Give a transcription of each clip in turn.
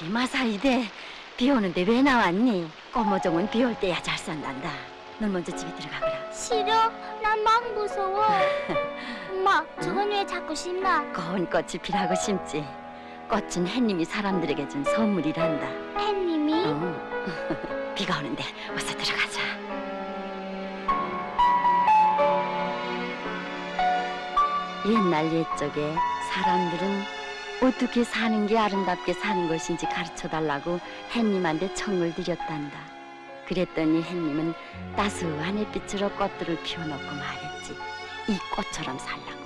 마사이데 비 오는데 왜 나왔니? 꼬모종은 비 올 때야 잘 산단다. 넌 먼저 집에 들어가거라. 싫어. 난 막 무서워. 엄마, 저건 왜 자꾸 심나? 고운 꽃이 피라고 심지. 꽃은 햇님이 사람들에게 준 선물이란다. 햇님이? 비가 오는데 어서 들어가자. 옛날 옛적에 사람들은 어떻게 사는 게 아름답게 사는 것인지 가르쳐달라고 햇님한테 청을 드렸단다. 그랬더니 햇님은 따스한 햇빛으로 꽃들을 피워놓고 말했지. 이 꽃처럼 살라고.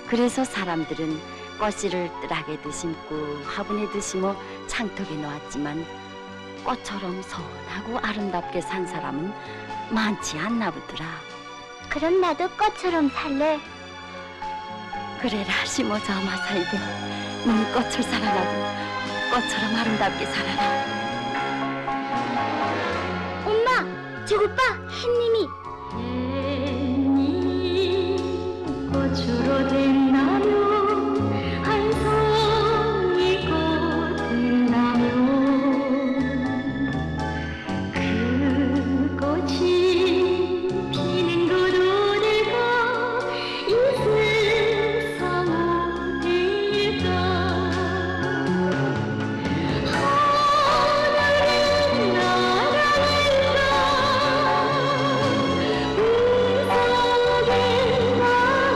그래서 사람들은 꽃씨를 뜰하게도 심고 화분에도 심어 창턱에 놓았지만 꽃처럼 선하고 아름답게 산 사람은 많지 않나 보더라. 그럼 나도 꽃처럼 살래. 그래라 시모자 마사이데, 넌 꽃을 사랑하고 꽃처럼 아름답게 살아라. 엄마, 저것 봐, 햇님이. 햇님 꽃으로 된다면 한 송이 꽃 된다면 그 꽃이 피는 곳 어딜까 이 세상 어딜까 하늘은 나라일까 우석의 나라일까 그 꽃이 핀 곳은 내 맘의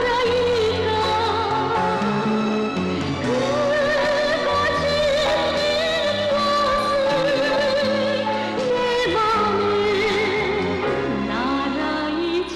나라이지.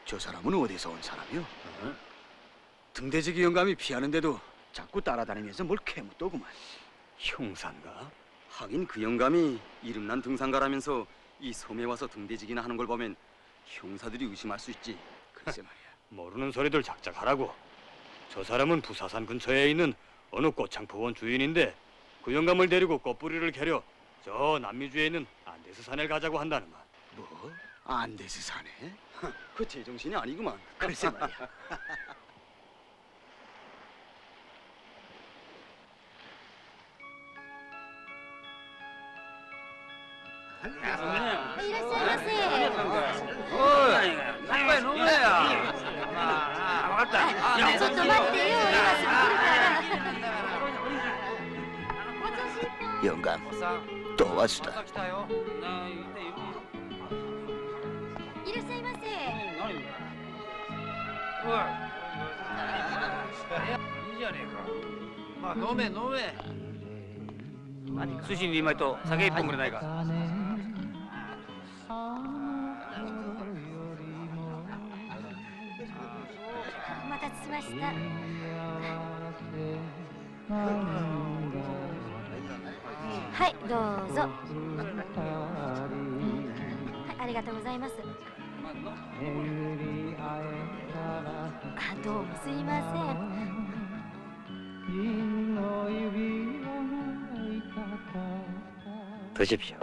저 사람은 어디서 온 사람이요? 등대지기 영감이 피하는데도 자꾸 따라다니면서 뭘 캐묻더구만. 형사인가? 하긴 그 영감이 이름난 등산가라면서 이 섬에 와서 등대지기나 하는 걸 보면 형사들이 의심할 수 있지. 글쎄 말이야. 모르는 소리들 작작하라고. 저 사람은 부사산 근처에 있는 어느 꽃창포원 주인인데 그 영감을 데리고 꽃뿌리를 캐려 저 남미주에 있는 안데스 산을 가자고 한다는만. 뭐? 안데스 사네? 그 제정신이 아니구만. 글쎄 말이야.ちょっと待ってよ、今すぐ来るから。 영감, 또 왔다. いらっしゃいませ。いいじゃねえか。まあ飲め飲め。寿司に2枚と酒1本くれないか。お待たせしました。はい、どうぞ。はい、ありがとうございます。あ、どうもすいません。 드십시오.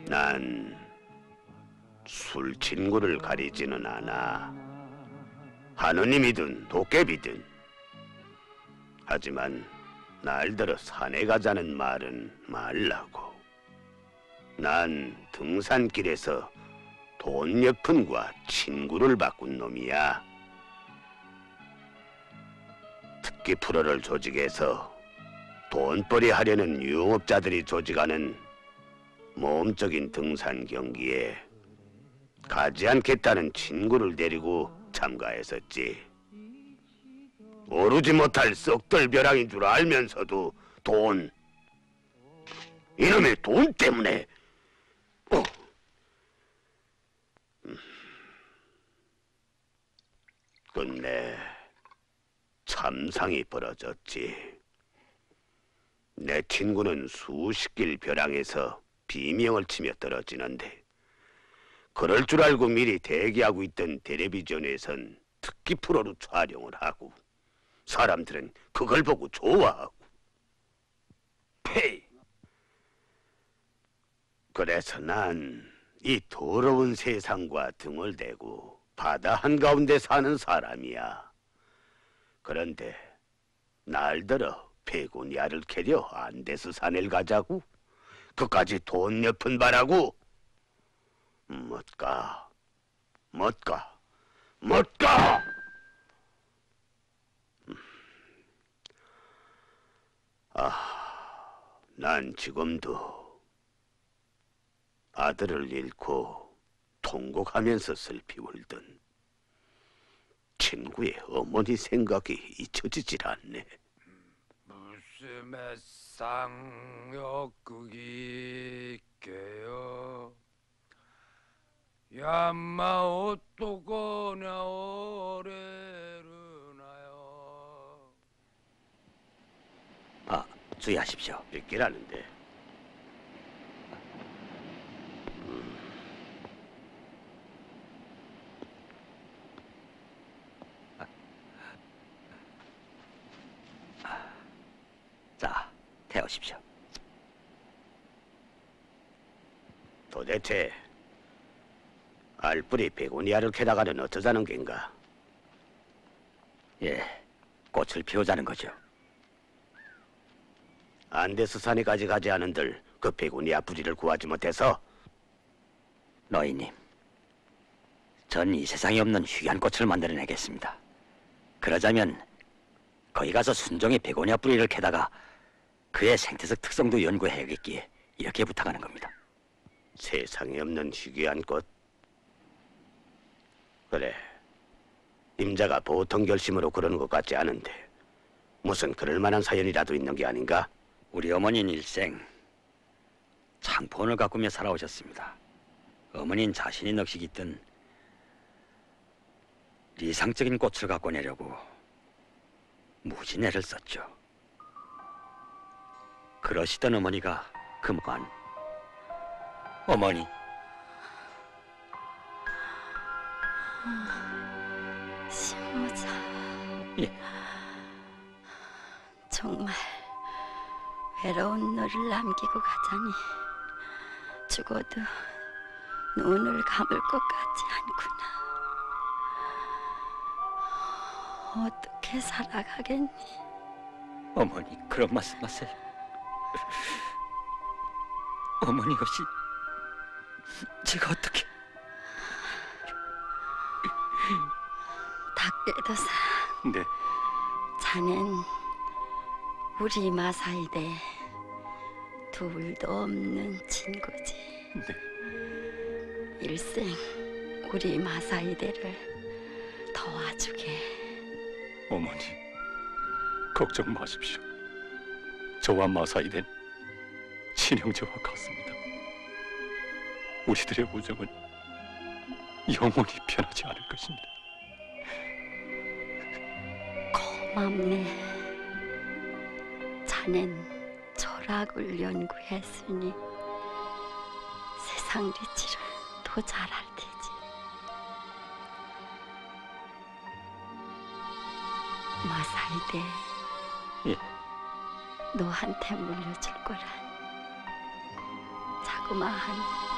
난 술 친구를 가리지는 않아. 하느님이든 도깨비든. 하지만 날들어 산에 가자는 말은 말라고. 난 등산길에서 돈 예푼과 친구를 바꾼 놈이야. 특기 프로를 조직해서 돈벌이 하려는 유흥업자들이 조직하는 모험적인 등산 경기에 가지 않겠다는 친구를 데리고 참가했었지. 오르지 못할 썩들 벼랑인 줄 알면서도 돈, 이놈의 돈 때문에 끝내 참상이 벌어졌지. 내 친구는 수십 길 벼랑에서 비명을 치며 떨어지는데 그럴 줄 알고 미리 대기하고 있던 텔레비전에선 특기 프로로 촬영을 하고 사람들은 그걸 보고 좋아하고 페이. 그래서 난 이 더러운 세상과 등을 대고 바다 한가운데 사는 사람이야. 그런데 날들어 베고니아를 캐려 안데스 산을 가자고? 그까지 돈 몇 푼 바라고? 뭣가? 난 지금도 아들을 잃고 통곡하면서 슬피 울던 친구의 어머니 생각이 잊혀지질 않네. 무심의 쌍욕극이 깨요 야마 어떠거냐 오래르나요. 주의하십시오. 늦게라는데. 자, 태우십시오. 도대체 알뿌리 베고니아를 캐다가는 어쩌자는 겐가? 예, 꽃을 피우자는 거죠. 안데스 산에까지 가지 않은들 그 베고니아 뿌리를 구하지 못해서. 노인님, 전 이 세상에 없는 희귀한 꽃을 만들어내겠습니다. 그러자면 거기 가서 순종의 베고니아 뿌리를 캐다가 그의 생태적 특성도 연구해야겠기에 이렇게 부탁하는 겁니다. 세상에 없는 희귀한 꽃? 그래, 임자가 보통 결심으로 그러는 것 같지 않은데 무슨 그럴 만한 사연이라도 있는 게 아닌가? 우리 어머니는 일생 창포원을 가꾸며 살아오셨습니다. 어머니는 자신이 넋이 깃든 이상적인 꽃을 갖고 내려고 무지 애를 썼죠. 그러시던 어머니가 그만. 어머니. 신모자. 예. 정말 외로운 너를 남기고 가자니 죽어도 눈을 감을 것 같지 않구나. 어떻게 살아가겠니? 어머니, 그런 말씀하세요. 어머니 없이 제가 어떻게... 닭개도사. 네. 자넨 우리 마사이대 둘도 없는 친구지. 네. 일생 우리 마사이대를 도와주게. 어머니, 걱정 마십시오. 저와 마사이된 친형제와 같습니다. 우리들의 우정은 영원히 변하지 않을 것입니다. 고맙네. 자넨 철학을 연구했으니 세상 리치를 더 잘할 테지. 마사이대. 예. 너한테 물려줄 거란 자그마한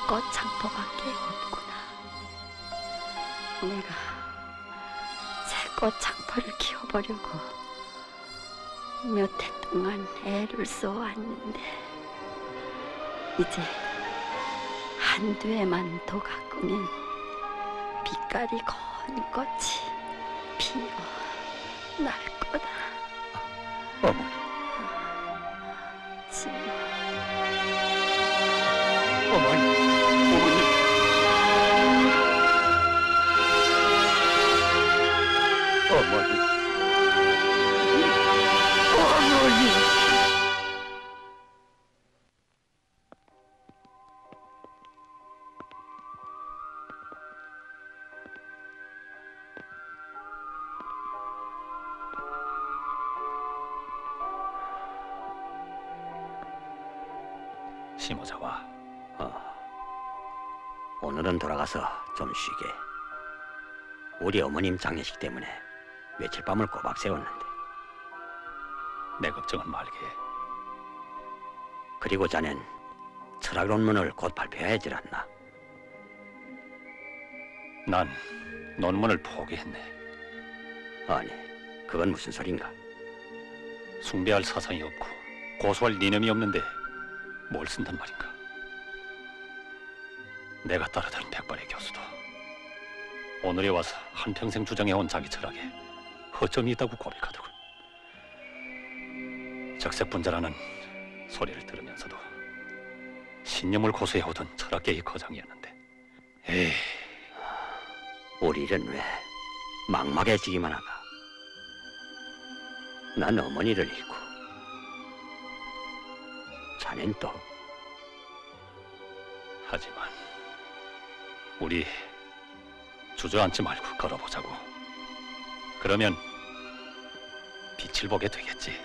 꽃창포밖에 없구나. 내가 새 꽃창포를 키워보려고 몇 해 동안 애를 써왔는데 이제 한두 해만 더 가꾸면 빛깔이 고운 꽃이 피어날 거다. 어머니. 신모. 어머니. 어머니. 심호자와 오늘은 돌아가서 좀 쉬게. 우리 어머님 장례식 때문에 며칠 밤을 꼬박 세웠는데 내 걱정은 말게. 그리고 자넨 철학 논문을 곧 발표해야 하질 않나? 난 논문을 포기했네. 아니, 그건 무슨 소린가? 숭배할 사상이 없고 고소할 이념이 없는데 뭘 쓴단 말인가? 내가 따르던 백발의 교수도 오늘에 와서 한평생 주장해온 자기 철학에 허점이 있다고 고백하더군. 적색분자라는 소리를 들으면서도 신념을 고수해오던 철학계의 거장이었는데, 에이, 우리 일은 왜 막막해지기만 하나? 난 어머니를 잃고 자넨 또. 하지만 우리 주저앉지 말고 걸어보자고. 그러면 빛을 보게 되겠지.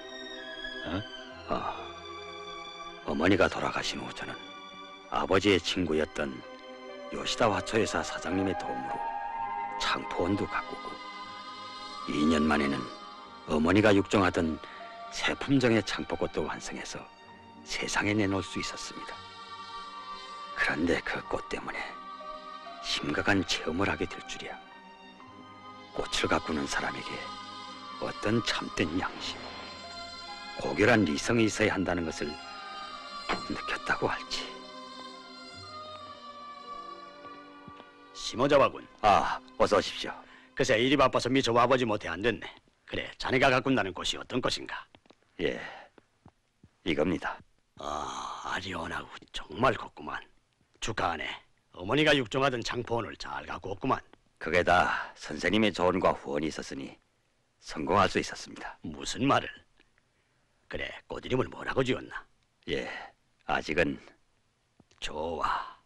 어머니가 돌아가신 후 저는 아버지의 친구였던 요시다 화초회사 사장님의 도움으로 창포원도 가꾸고 2년 만에는 어머니가 육종하던 새 품종의 창포꽃도 완성해서 세상에 내놓을 수 있었습니다. 그런데 그 꽃 때문에 심각한 체험을 하게 될 줄이야. 꽃을 가꾸는 사람에게 어떤 참된 양심, 고결한 리성이 있어야 한다는 것을 느꼈다고 할지. 심호자와군. 어서 오십시오. 글쎄 일이 바빠서 미처 와보지 못해 안 됐네. 그래, 자네가 가꾼다는 꽃이 어떤 꽃인가? 예, 이겁니다. 아리온하고 정말 곱구만. 축하하네. 어머니가 육종하던 창포원을 잘 가꾸었구만. 그게 다 선생님의 조언과 후원이 있었으니 성공할 수 있었습니다. 무슨 말을? 그래, 꽃 이름을 뭐라고 지었나? 예, 아직은. 좋아.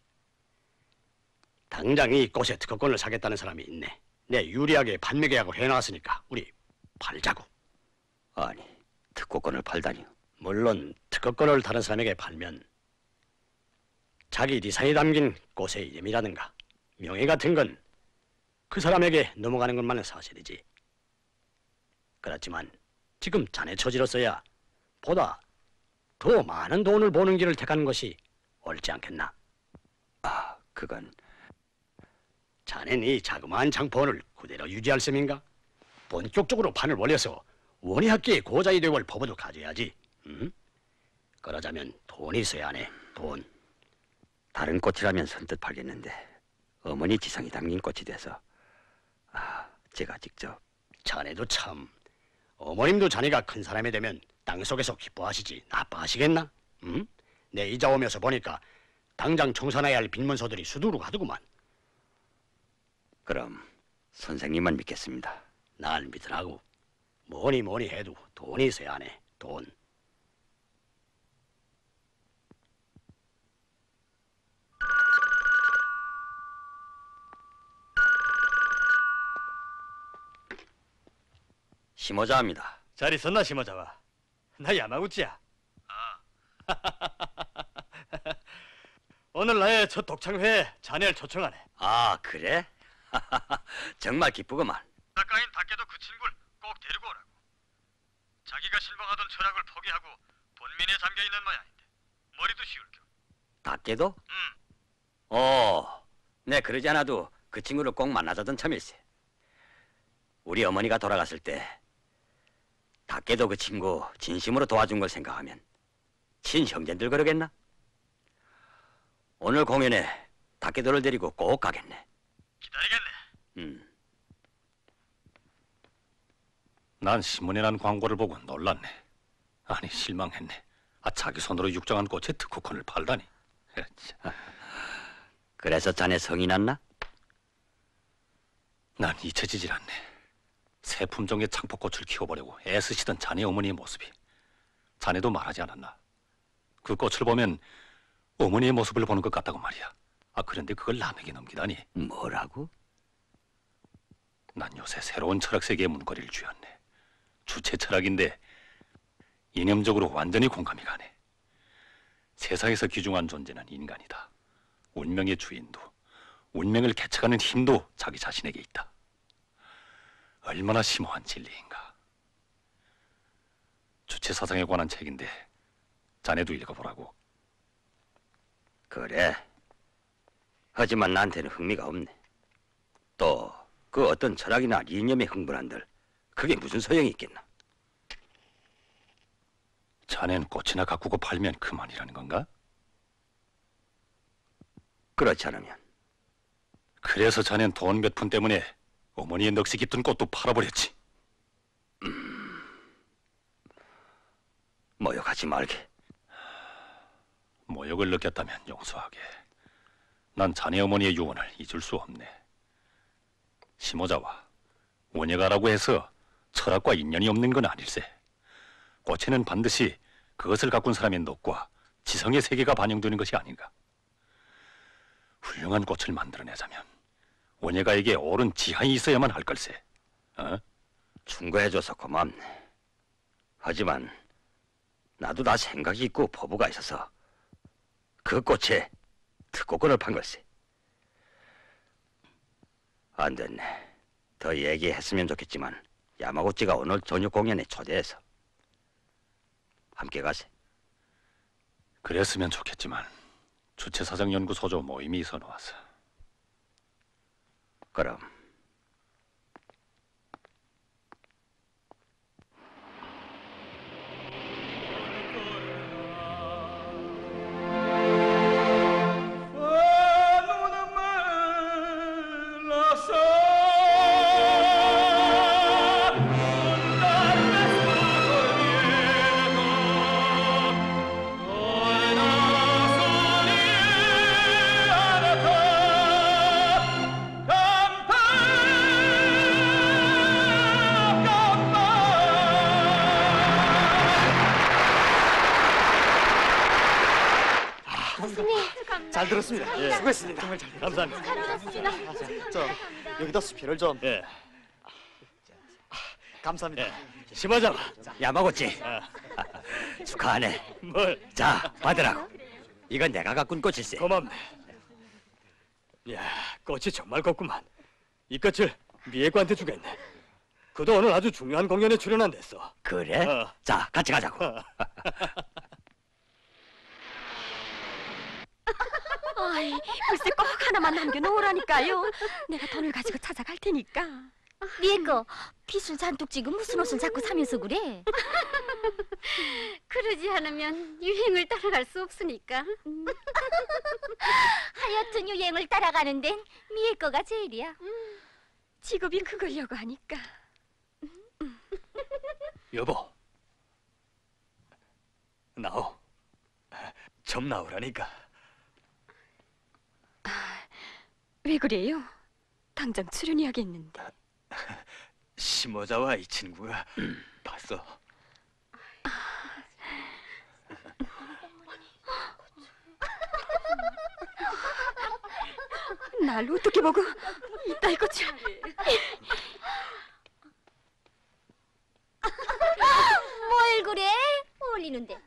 당장 이 꽃의 특허권을 사겠다는 사람이 있네. 내 유리하게 판매 계약을 해놨으니까 우리 팔자고. 아니, 특허권을 팔다니요? 물론 특허권을 다른 사람에게 팔면 자기 리상이 담긴 꽃의 이름이라든가 명예 같은 건 그 사람에게 넘어가는 것만은 사실이지. 그렇지만 지금 자네 처지로서야 보다 더 많은 돈을 버는 길을 택하는 것이 옳지 않겠나? 그건. 자넨 이 자그마한 창포원을 그대로 유지할 셈인가? 본격적으로 판을 벌려서 원예학계의 고자의 되고 법어도 가져야지. 응? 그러자면 돈이 있어야 하네. 돈. 다른 꽃이라면 선뜻 팔겠는데 어머니 지성이 담긴 꽃이 돼서 제가 직접. 자네도 참. 어머님도 자네가 큰 사람이 되면 땅속에서 기뻐하시지 나빠하시겠나? 응? 내 이자 오면서 보니까 당장 청산해야 할 빈문서들이 수두룩 하더구만. 그럼 선생님만 믿겠습니다. 날 믿으라고. 뭐니 해도 돈이 있어야 하네. 돈. 심호자입니다. 잘 있었나, 심호자와? 나 야마구치야. 오늘 나의 첫 독창회에 자네를 초청하네. 그래? 정말 기쁘구만. 작가인 닭개도 그 친구를 꼭 데리고 오라고. 자기가 실망하던 철학을 포기하고 본민에 잠겨있는 모양인데 머리도 씌울 겸. 닭개도? 네, 그러지 않아도 그 친구를 꼭 만나자던 참일세. 우리 어머니가 돌아갔을 때 닭개도 그 친구 진심으로 도와준 걸 생각하면 친형제들 그러겠나? 오늘 공연에 닭개도를 데리고 꼭 가겠네. 기다리겠네. 난 신문이란 광고를 보고 놀랐네. 아니, 실망했네. 자기 손으로 육정한 꽃에 특허권을 팔다니. 그래서 자네 성이 났나? 난 잊혀지질 않네. 새 품종의 창포꽃을 키워보려고 애쓰시던 자네 어머니의 모습이. 자네도 말하지 않았나? 그 꽃을 보면 어머니의 모습을 보는 것 같다고 말이야. 그런데 그걸 남에게 넘기다니. 뭐라고? 난 요새 새로운 철학 세계의 문거리를 쥐었네. 주체 철학인데 이념적으로 완전히 공감이 가네. 세상에서 귀중한 존재는 인간이다. 운명의 주인도, 운명을 개척하는 힘도 자기 자신에게 있다. 얼마나 심오한 진리인가. 주체 사상에 관한 책인데 자네도 읽어보라고. 그래. 하지만 나한테는 흥미가 없네. 또 그 어떤 철학이나 이념에 흥분한들 그게 무슨 소용이 있겠나? 자넨 꽃이나 가꾸고 팔면 그만이라는 건가? 그렇지 않으면 그래서 자넨 돈 몇 푼 때문에 어머니의 넋이 깃든 꽃도 팔아버렸지. 모욕하지 말게. 모욕을 느꼈다면 용서하게. 난 자네 어머니의 유언을 잊을 수 없네. 시모자와 원예가라고 해서 철학과 인연이 없는 건 아닐세. 꽃에는 반드시 그것을 가꾼 사람의 넋과 지성의 세계가 반영되는 것이 아닌가. 훌륭한 꽃을 만들어내자면 원예가에게 옳은 지향이 있어야만 할 걸세. 어? 충고해줘서 고맙네. 하지만 나도 다 생각이 있고 포부가 있어서 그 꽃에 특고권을 판 걸세. 안 됐네. 더 얘기했으면 좋겠지만 야마구치가 오늘 저녁 공연에 초대해서 함께 가세. 그랬으면 좋겠지만 주체사상연구소조 모임이 있어 놓았어. 그럼 잘 들었습니다. 예. 수고했습니다. 정말 잘 감사합니다. 저 여기다 수표를 좀. 예. 감사합니다. 시모자. 야마구치 축하하네. 뭘? 자 받으라고. 이건 내가 가꾼 꽃일세. 고맙네. 야, 꽃이 정말 곱구만. 이 꽃을 미애과한테 주겠네. 그도 오늘 아주 중요한 공연에 출연한댔어. 그래? 자 같이 가자고. 아이, 글쎄 꼭 하나만 남겨놓으라니까요. 내가 돈을 가지고 찾아갈 테니까. 미애꺼 핏을 잔뜩 찌고 무슨 옷을 자꾸 사면서 그래? 그러지 않으면 유행을 따라갈 수 없으니까. 하여튼 유행을 따라가는 데는 미애꺼가 제일이야. 직업이 그걸려고 하니까. 여보. 나오. 좀 나오라니까. 왜 그래요? 당장 출연해야겠는데. 시모자와 이 친구가 봤어. 날 어떻게 보고 이따위 꽃을. 뭘 그래? 어울리는데.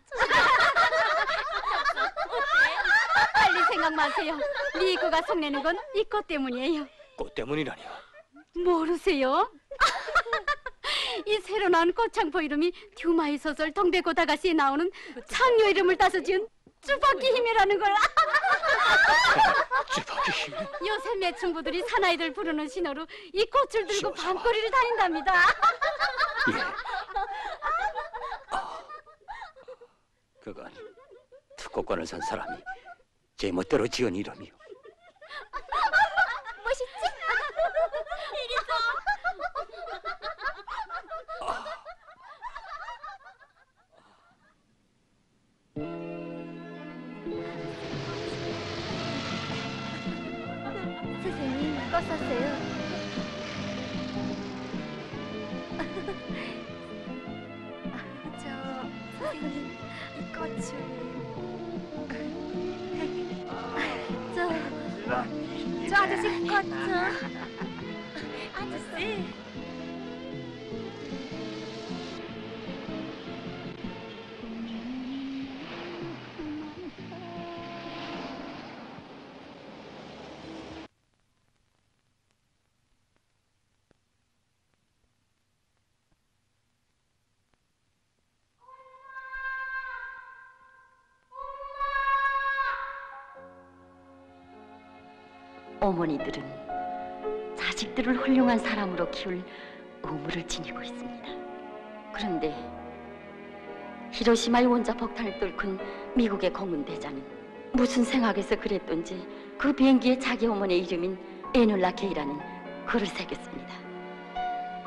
빨리 생각 마세요. 미애꺼가 성내는 건 이 꽃 때문이에요. 꽃 때문이라니요. 모르세요? 이 새로 나온 꽃창포 이름이 듀마의 소설 동백꽃 아가씨에 나오는 창녀 이름을 따서 지은 쭈바키 힘이라는 걸. 쭈바키 힘? 요새 매춘부들이 사나이들 부르는 신호로 이 꽃을 들고 밤거리를 다닌답니다. 그건 특고권을 산 사람이 제멋대로 지은 이름이요. 멋있지? 이리 선생님, 꽃 샀어요. 선생님, 이 꽃을... 저 아저씨 꽃 아저씨. 어머니들은 자식들을 훌륭한 사람으로 키울 의무를 지니고 있습니다. 그런데 히로시마의 원자 폭탄을 뚫은 미국의 공군 대장은 무슨 생각에서 그랬던지 그 비행기에 자기 어머니의 이름인 에놀라 게이라는 글을 새겼습니다.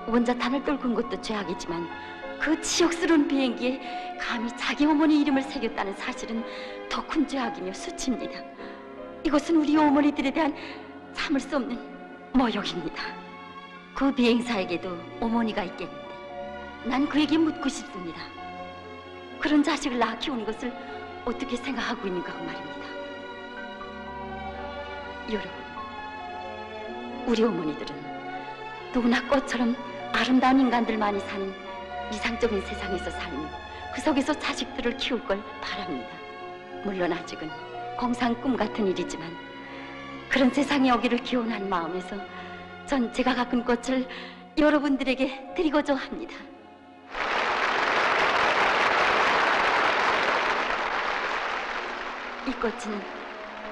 원자탄을 뚫은 것도 죄악이지만 그 치욕스러운 비행기에 감히 자기 어머니 이름을 새겼다는 사실은 더 큰 죄악이며 수치입니다. 이것은 우리 어머니들에 대한 참을 수 없는 모욕입니다. 그 비행사에게도 어머니가 있겠는데 난 그에게 묻고 싶습니다. 그런 자식을 낳아 키우는 것을 어떻게 생각하고 있는가 그 말입니다. 여러분, 우리 어머니들은 누구나 꽃처럼 아름다운 인간들만이 사는 이상적인 세상에서 살며 그 속에서 자식들을 키울 걸 바랍니다. 물론 아직은 공상 꿈 같은 일이지만 그런 세상에 오기를 기원한 마음에서 전 제가 가꾼 꽃을 여러분들에게 드리고자 합니다. 이 꽃은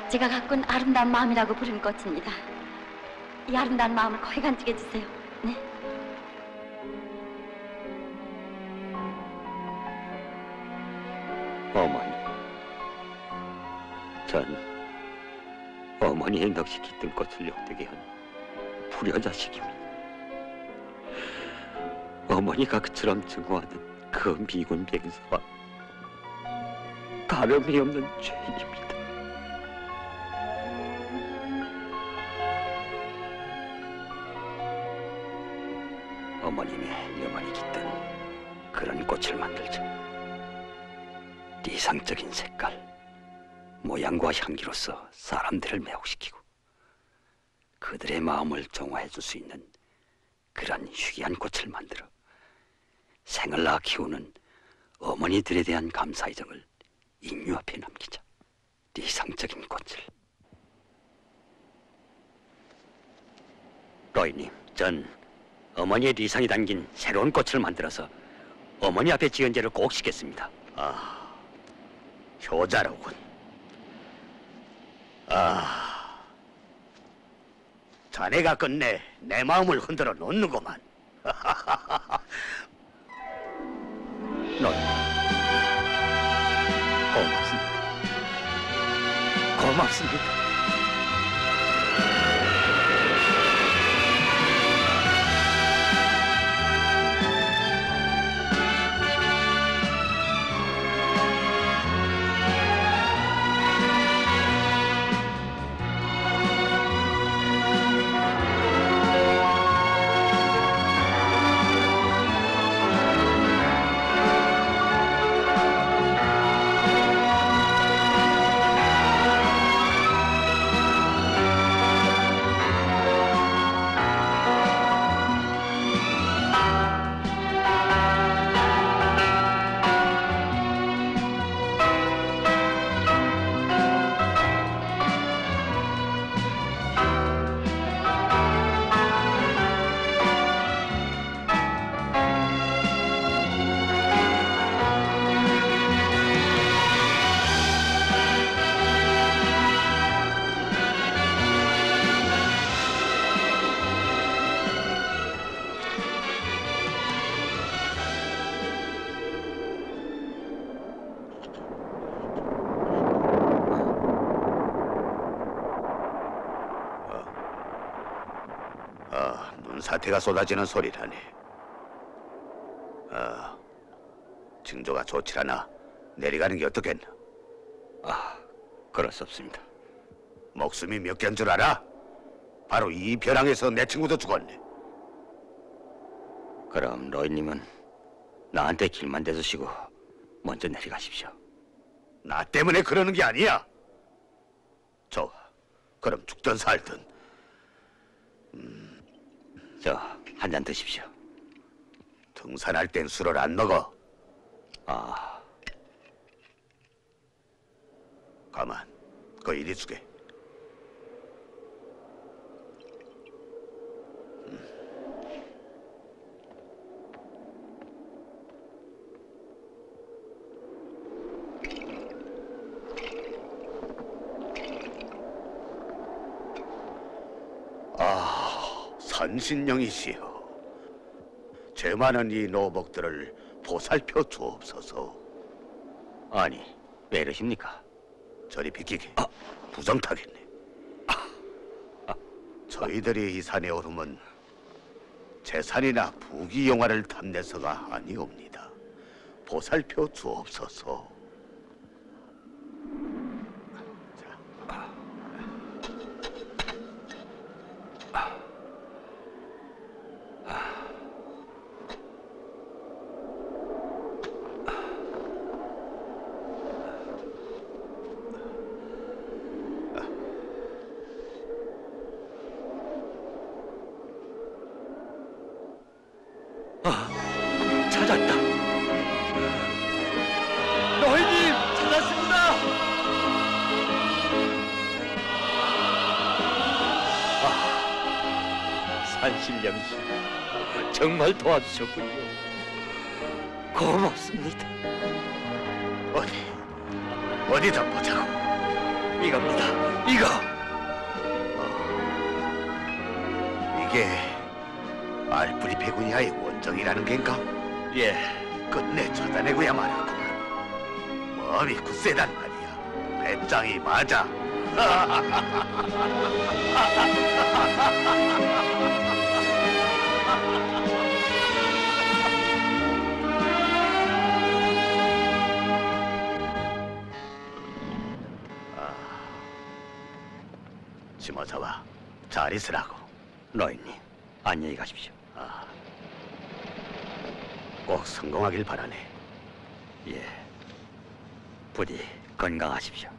제가 가꾼 아름다운 마음이라고 부르는 꽃입니다. 이 아름다운 마음을 거의 간직해 주세요. 네. 어머니, 전 어머니의 넋이 깃든 꽃을 욕되게 한 불효자식입니다. 어머니가 그처럼 증오하는 그 미군 비행사와 다름이 없는 죄인입니다. 어머님의 영원히 깃든 그런 꽃을 만들자. 이상적인 색깔, 모양과 향기로서 사람들을 매혹시키고 그들의 마음을 정화해 줄 수 있는 그런 희귀한 꽃을 만들어 생을 낳아 키우는 어머니들에 대한 감사의정을 인류 앞에 남기자. 이상적인 꽃을. 로이님, 전 어머니의 리상이 담긴 새로운 꽃을 만들어서 어머니 앞에 지연제를 꼭 시켰습니다. 아, 효자로군. 아, 자네가 끝내 내 마음을 흔들어 놓는구만. 로이, 고맙습니다. 고맙습니다. 사태가 쏟아지는 소리라네. 징조가 좋지 않아. 내려가는 게 어떻겠나? 그럴 수 없습니다. 목숨이 몇 개인 줄 알아? 바로 이 벼랑에서 내 친구도 죽었네. 그럼 로이님은 나한테 길만 대주시고 먼저 내려가십시오. 나 때문에 그러는 게 아니야. 좋아. 그럼 죽든 살든. 한 잔 드십시오. 등산할 땐 술을 안 먹어. 가만, 그거 이리 주게. 원신령이시여, 죄 많은 이 노복들을 보살펴 주옵소서. 아니, 왜 이러십니까? 저리 비키게. 부정타겠네. 저희들이 이 산에 오르면 재산이나 부귀 영화를 탐내서가 아니옵니다. 보살펴 주옵소서. 찾았다. 너희님 찾았습니다. 산신령씨, 정말 도와주셨군요. 고맙습니다. 어디다 보자고. 이겁니다. 이거. 이게 알뿌리 베고니아의 원정이라는 겐가? 예. 끝내 찾아내고야 말았구만. 몸이 굳세단 말이야. 배짱이 맞아. 시모사와 잘 있으라고. 노인님, 안녕히 가십시오. 꼭 성공하길 바라네. 예. 부디 건강하십시오.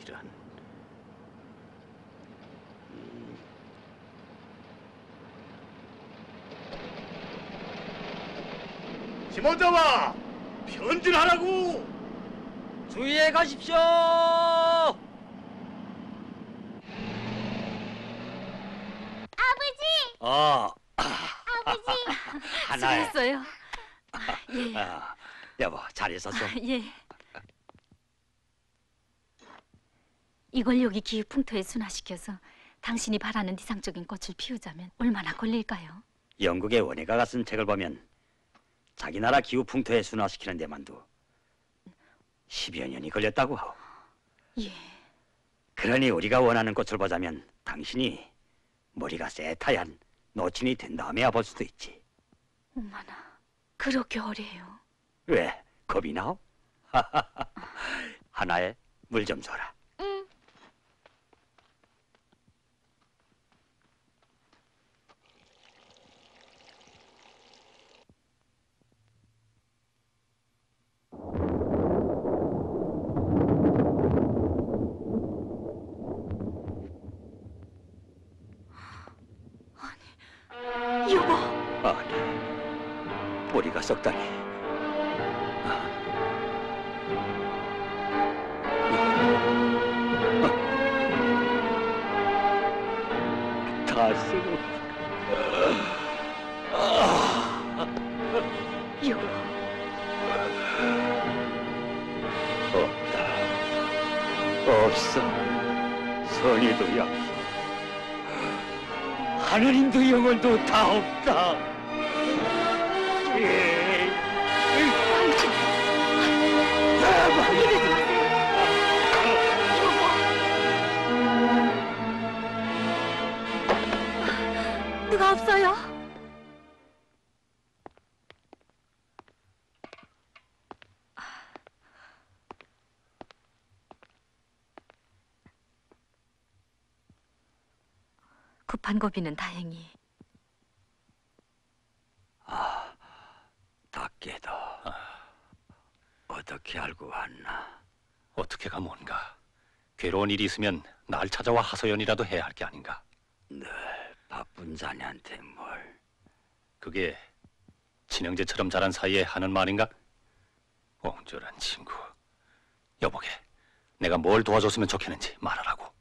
이런. 시모자와 편진하라고. 주의해 가십시오. 아버지! 아버지! 하나에. 수고했어요. 예. 여보, 잘 있었어? 예. 이걸 여기 기후풍토에 순화시켜서 당신이 바라는 이상적인 꽃을 피우자면 얼마나 걸릴까요? 영국의 원예가가 쓴 책을 보면 자기 나라 기후 풍토에 순화시키는 데만도 10여 년이 걸렸다고 하오. 예. 그러니 우리가 원하는 꽃을 보자면 당신이 머리가 새하얀 노친이 된 다음에야 볼 수도 있지. 어머나, 그렇게 어려요. 왜? 겁이 나오? 하나에 물 좀 줘라. 응. 여보. 아니, 머리가 썩다니. 다 쓰고. 여보. 없다. 없어. 선의도 약속. 하느님도 영혼도 다 없다. 누가 없어요? 급한 고비는 다행히. 닭게도 어떻게 알고 왔나? 어떻게가 뭔가. 괴로운 일이 있으면 날 찾아와 하소연이라도 해야 할 게 아닌가. 늘 바쁜 자네한테 뭘. 그게 친형제처럼 자란 사이에 하는 말인가? 옹졸한 친구. 여보게, 내가 뭘 도와줬으면 좋겠는지 말하라고.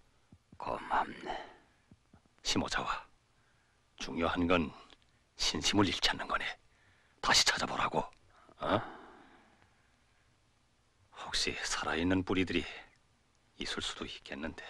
고맙네. 시모자와, 중요한 건 신심을 잃지 않는 거네. 다시 찾아보라고. 어? 혹시 살아있는 뿌리들이 있을 수도 있겠는데.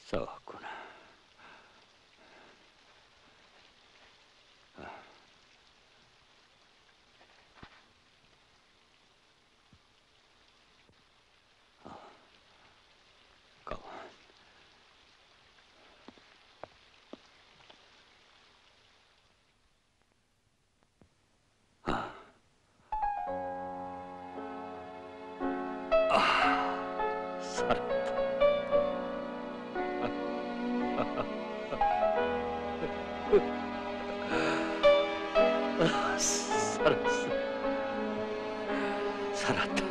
썩었구나. 살았어. 살았다.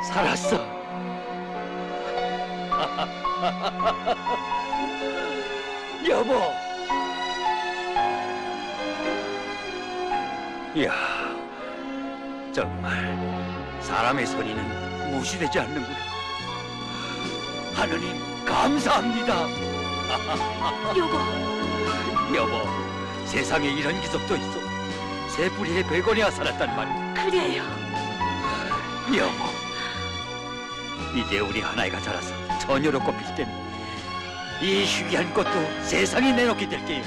살았어. 여보. 이야, 정말 사람의 선의는 무시되지 않는구나. 하느님 감사합니다. 여보, 세상에 이런 기적도 있어. 새 뿌리에 베고니아 살았단 말이야. 그래요. 여보, 이제 우리 하나이가 자라서 처녀로 꼽힐 땐 이 희귀한 꽃도 세상에 내놓게 될게요.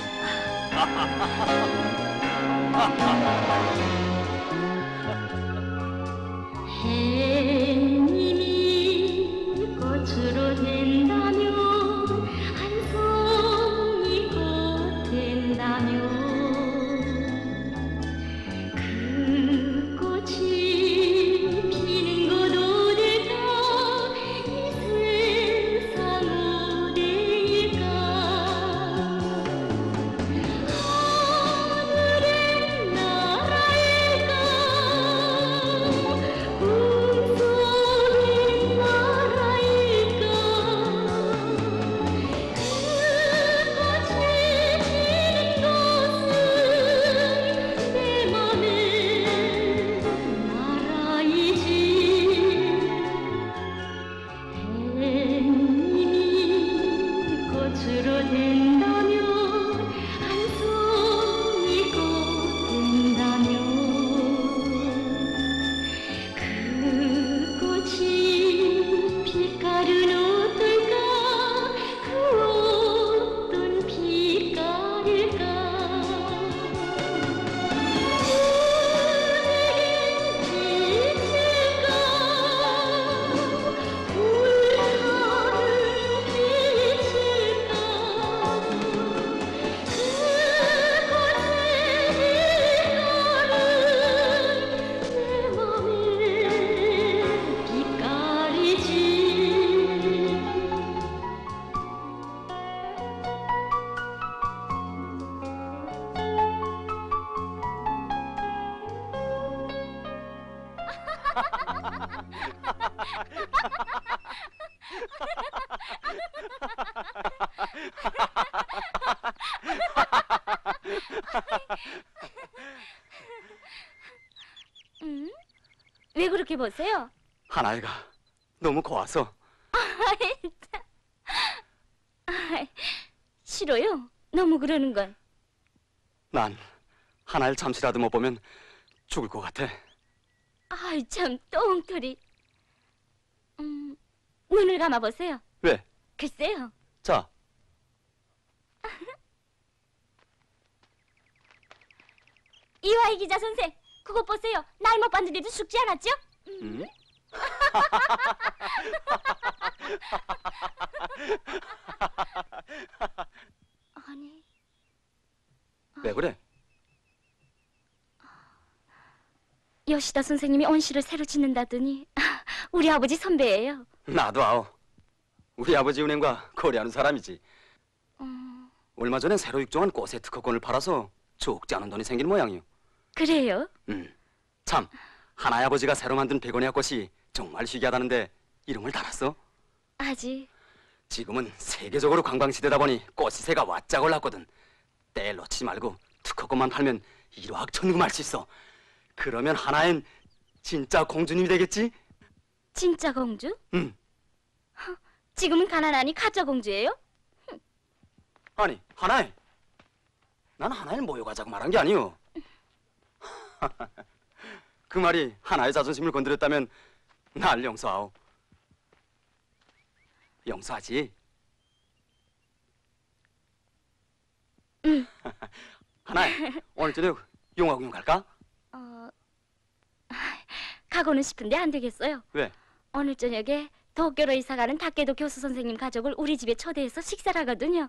해님이 꽃으로 된다면 한 송이 꽃 된다면 그 꽃이 피는 곳 어딜까 이 세상 어딜까 하늘의 나라일까 꿈속의 나라일까 그 꽃이 피는 곳은 내 맘의 나라이지 해님이 꽃으로 된다면 한 송이 꽃 된다면 그 꽃이 빛깔은 어떨까 그 어떤 빛깔일까 오늘은 빛일까 불타는 빛일까 그 꽃의 빛깔은 내 맘의 빛깔이지 왜 그렇게 보세요? 하나이가 너무 고와서. 싫어요. 너무 그러는 건. 난 하나를 잠시라도 못 보면 죽을 것 같아. 아이 참 똥털이. 눈을 감아 보세요. 왜? 글쎄요. 자, 이화희 기자 선생, 그것 보세요. 나이 못 봤는데도 죽지 않았죠? 응? 아니, 왜 그래? 여시다 선생님이 온실을 새로 짓는다더니 우리 아버지 선배예요. 나도 아오. 우리 아버지 은행과 거래하는 사람이지. 얼마 전엔 새로 육종한 꽃의 특허권을 팔아서 적지 않은 돈이 생긴 모양이요. 그래요? 참, 하나의 아버지가 새로 만든 베고니아 꽃이 정말 희귀하다는데 이름을 달았어? 아직. 지금은 세계적으로 관광지대다 보니 꽃시세가 와짝 올랐거든. 때 놓치지 말고 특허꽃만 팔면 일확천금할 수 있어. 그러면 하나엔 진짜 공주님이 되겠지? 진짜 공주? 응. 지금은 가난하니 가짜 공주예요? 아니, 하나에. 난 하나에 모여가자고 말한 게 아니오. 그 말이 하나의 자존심을 건드렸다면 날 용서하오. 용서하지? 응. 하나에, 오늘 저녁 용화공원 갈까? 가고는 싶은데 안 되겠어요. 왜? 오늘 저녁에 도쿄로 이사가는 다케도 교수 선생님 가족을 우리 집에 초대해서 식사를 하거든요.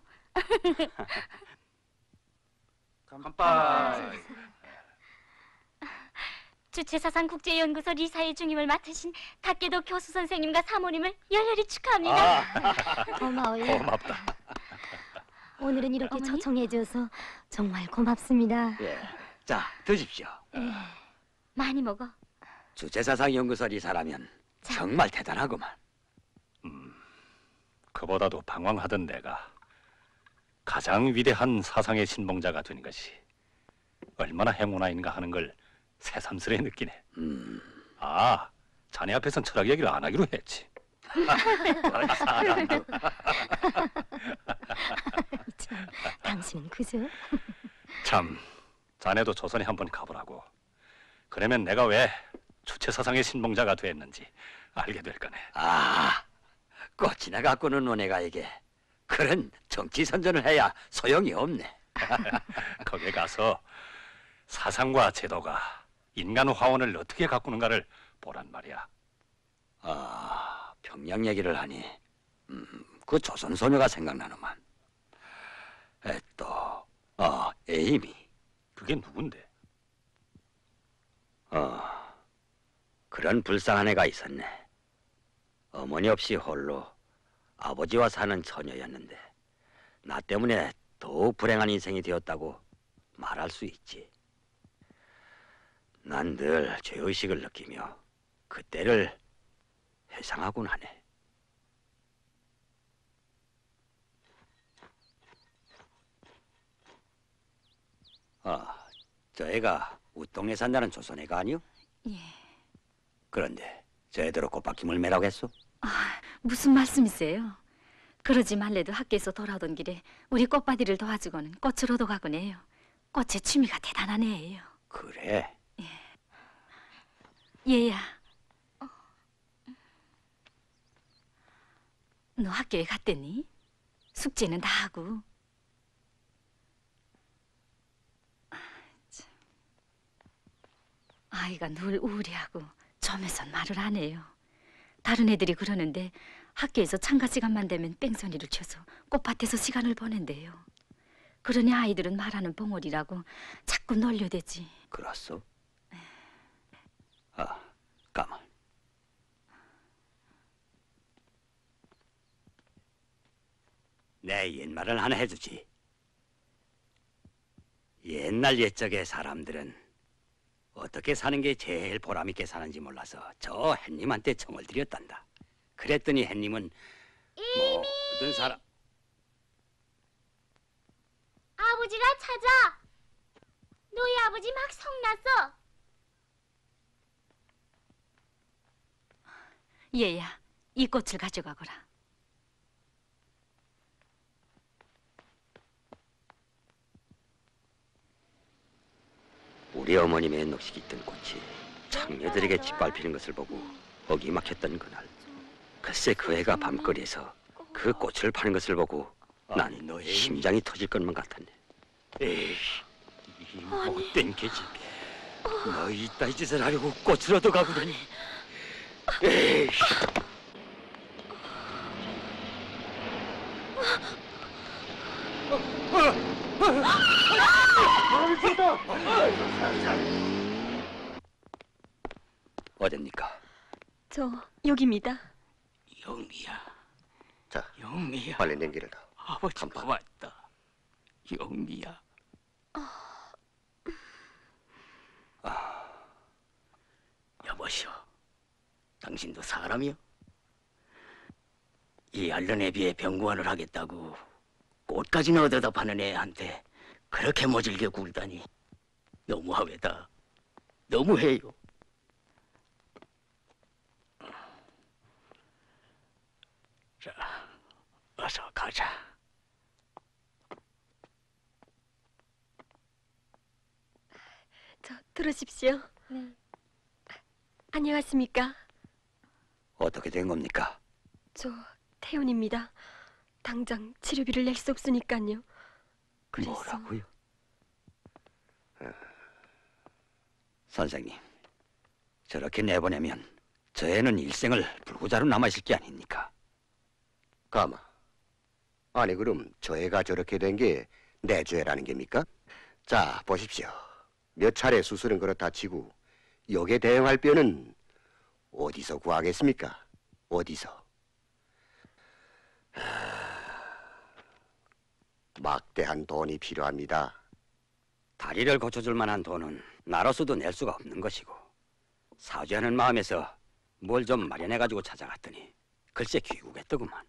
乾杯. 주체사상 국제연구소 리사의 중임을 맡으신 다케도 교수 선생님과 사모님을 열렬히 축하합니다. 고마워요. 고맙다. 오늘은 이렇게 어머니? 초청해줘서 정말 고맙습니다. 예. 자, 드십시오. 많이 먹어. 주체사상 연구소 이사라면 정말 대단하구만. 그보다도 방황하던 내가 가장 위대한 사상의 신봉자가 되는 것이 얼마나 행운아인가 하는 걸 새삼스레 느끼네. 아, 자네 앞에선 철학 얘기를 안 하기로 했지. 사람도. 참, 당신은 그죠? 참, 자네도 조선에 한번 가보라고. 그러면 내가 왜 주체사상의 신봉자가 됐는지 알게 될 거네. 아, 꽃이나 가꾸는 노네가에게 그런 정치 선전을 해야 소용이 없네. 거기에 가서 사상과 제도가 인간 화원을 어떻게 가꾸는가를 보란 말이야. 아, 평양 얘기를 하니 그 조선 소녀가 생각나는만. 또, 에이미. 그게 누군데? 그런 불쌍한 애가 있었네. 어머니 없이 홀로 아버지와 사는 처녀였는데 나 때문에 더욱 불행한 인생이 되었다고 말할 수 있지. 난 늘 죄의식을 느끼며 그때를 회상하곤 하네. 저 애가 우동에 산다는 조선 애가 아니오? 예. 그런데 저 애들로 꽃밭김을 매라고 했어? 무슨 말씀이세요? 그러지 말래도 학교에서 돌아오던 길에 우리 꽃바디를 도와주고는 꽃으로도 가곤 해요. 꽃의 취미가 대단한 애예요. 그래? 얘야. 너 학교에 갔댔니? 숙제는 다 하고. 아이가 늘 우울해하고 점에선 말을 안 해요. 다른 애들이 그러는데 학교에서 참가 시간만 되면 뺑소니를 쳐서 꽃밭에서 시간을 보낸대요. 그러니 아이들은 말하는 벙어리라고 자꾸 놀려대지. 그렇소? 가만. 내 옛말을 하나 해주지. 옛날 옛적의 사람들은 어떻게 사는 게 제일 보람있게 사는지 몰라서 저 햇님한테 청을 드렸단다. 그랬더니 햇님은 모든 사람... 아버지가 찾아. 너희 아버지 막 성났어. 얘야, 이 꽃을 가져가거라. 우리 어머님의 녹식이 뜬 꽃이 창녀들에게 짓밟히는 것을 보고 어기 막혔던 그날, 글쎄 그 애가 밤거리에서 그 꽃을 파는 것을 보고 난 심장이 터질 것만 같았네. 에이, 이 못된 계집, 너 이따위 짓을 하려고 꽃을 얻어가고더니. 에이. 어딥니까? 저 여기입니다. 영미야. 자, 영미야. 빨리 냉기를 다. 아버지가 왔다. 영미야. 당신도 사람이요? 이 알른에 비해 병구안을 하겠다고 꽃까지는 얻어다 파는 애한테 그렇게 모질게 굴다니 너무하외다. 너무해요. 자, 어서 가자. 들으십시오. 네. 안녕하십니까? 어떻게 된 겁니까? 저 태훈입니다. 당장 치료비를 낼 수 없으니까요. 그래서 뭐라고요? 선생님, 저렇게 내보내면 저 애는 일생을 불구자로 남아있을 게 아닙니까? 가마. 아니 그럼 저 애가 저렇게 된 게 내 죄라는 겁니까? 자 보십시오. 몇 차례 수술은 그렇다 치고 여기에 대응할 뼈는 어디서 구하겠습니까? 어디서? 막대한 돈이 필요합니다. 다리를 고쳐줄 만한 돈은 나로서도 낼 수가 없는 것이고 사죄하는 마음에서 뭘 좀 마련해가지고 찾아갔더니 글쎄 귀국했더구만.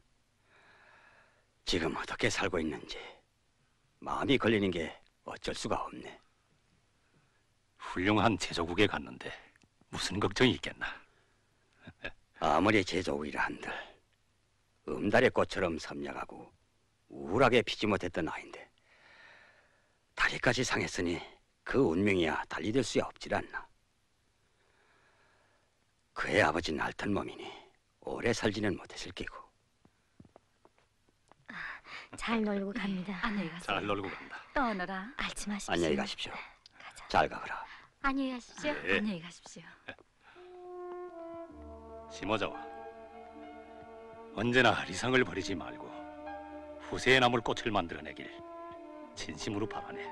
지금 어떻게 살고 있는지 마음이 걸리는 게 어쩔 수가 없네. 훌륭한 제조국에 갔는데 무슨 걱정이 있겠나? 아무리 제조국이라 한들 음달의 꽃처럼 섬량하고 우울하게 피지 못했던 아이인데 다리까지 상했으니 그 운명이야 달리될 수야 없질 않나. 그의 아버지는 앓던 몸이니 오래 살지는 못했을 게고. 잘 놀고 갑니다. 안녕히 가세요. 잘 놀고 간다. 떠오너라. 앓지 마십시오. 안녕히 가십시오. 잘 가거라. 안녕히 가십시오. 네. 안녕히 가십시오. 심어자와 언제나 리상을 버리지 말고 후세에 남을 꽃을 만들어내길 진심으로 바라네.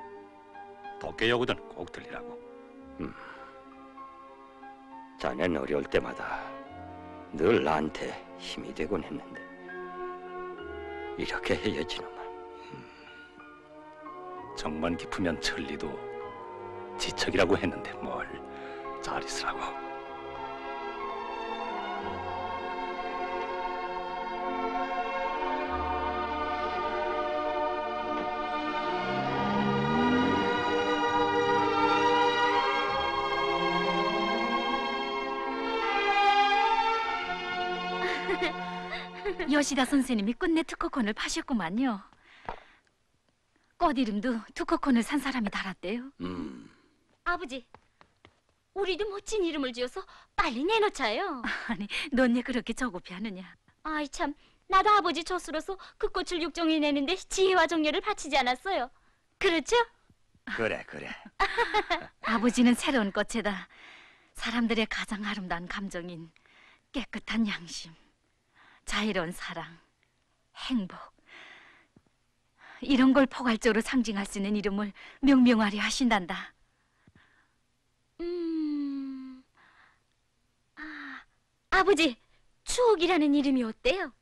도깨여고든 꼭 들리라고. 자넨 어려울 때마다 늘 나한테 힘이 되곤 했는데 이렇게 헤어지는만. 정만 깊으면 천리도 지척이라고 했는데 뭘 잘 있으라고. 요시다 선생님이 끝내 투커콘을 파셨구만요. 꽃 이름도 투커콘을 산 사람이 달았대요. 아버지, 우리도 멋진 이름을 지어서 빨리 내놓자요. 아니, 넌 왜 그렇게 조급해하느냐? 아이 참, 나도 아버지 젖으로서 그 꽃을 육종이 내는데 지혜와 정열을 바치지 않았어요. 그렇죠? 그래. 아버지는 새로운 꽃에다 사람들의 가장 아름다운 감정인 깨끗한 양심, 자유로운 사랑, 행복 이런 걸 포괄적으로 상징할 수 있는 이름을 명명하려 하신단다. 아버지, 추억이라는 이름이 어때요?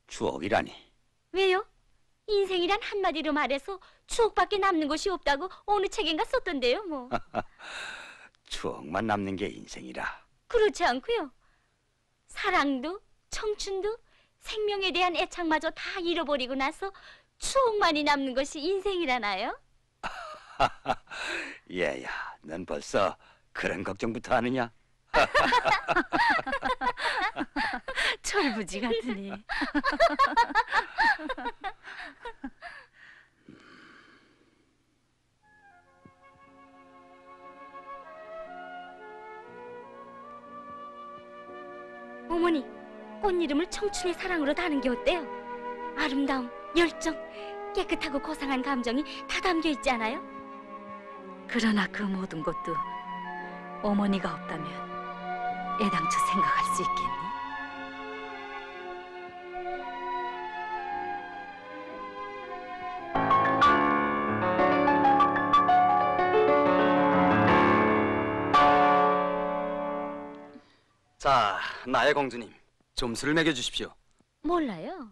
추억이라니. 왜요? 인생이란 한마디로 말해서 추억밖에 남는 것이 없다고 어느 책인가 썼던데요, 뭐. 추억만 남는 게 인생이라. 그렇지 않고요. 사랑도 청춘도 생명에 대한 애착마저 다 잃어버리고 나서 추억만이 남는 것이 인생이라나요? 얘야, 넌 벌써 그런 걱정부터 하느냐? 철부지 같으니. 어머니, 꽃 이름을 청춘의 사랑으로 다는 게 어때요? 아름다움, 열정, 깨끗하고 고상한 감정이 다 담겨 있지 않아요? 그러나 그 모든 것도 어머니가 없다면 애당초 생각할 수 있겠니? 자, 나의 공주님, 점수를 매겨주십시오. 몰라요.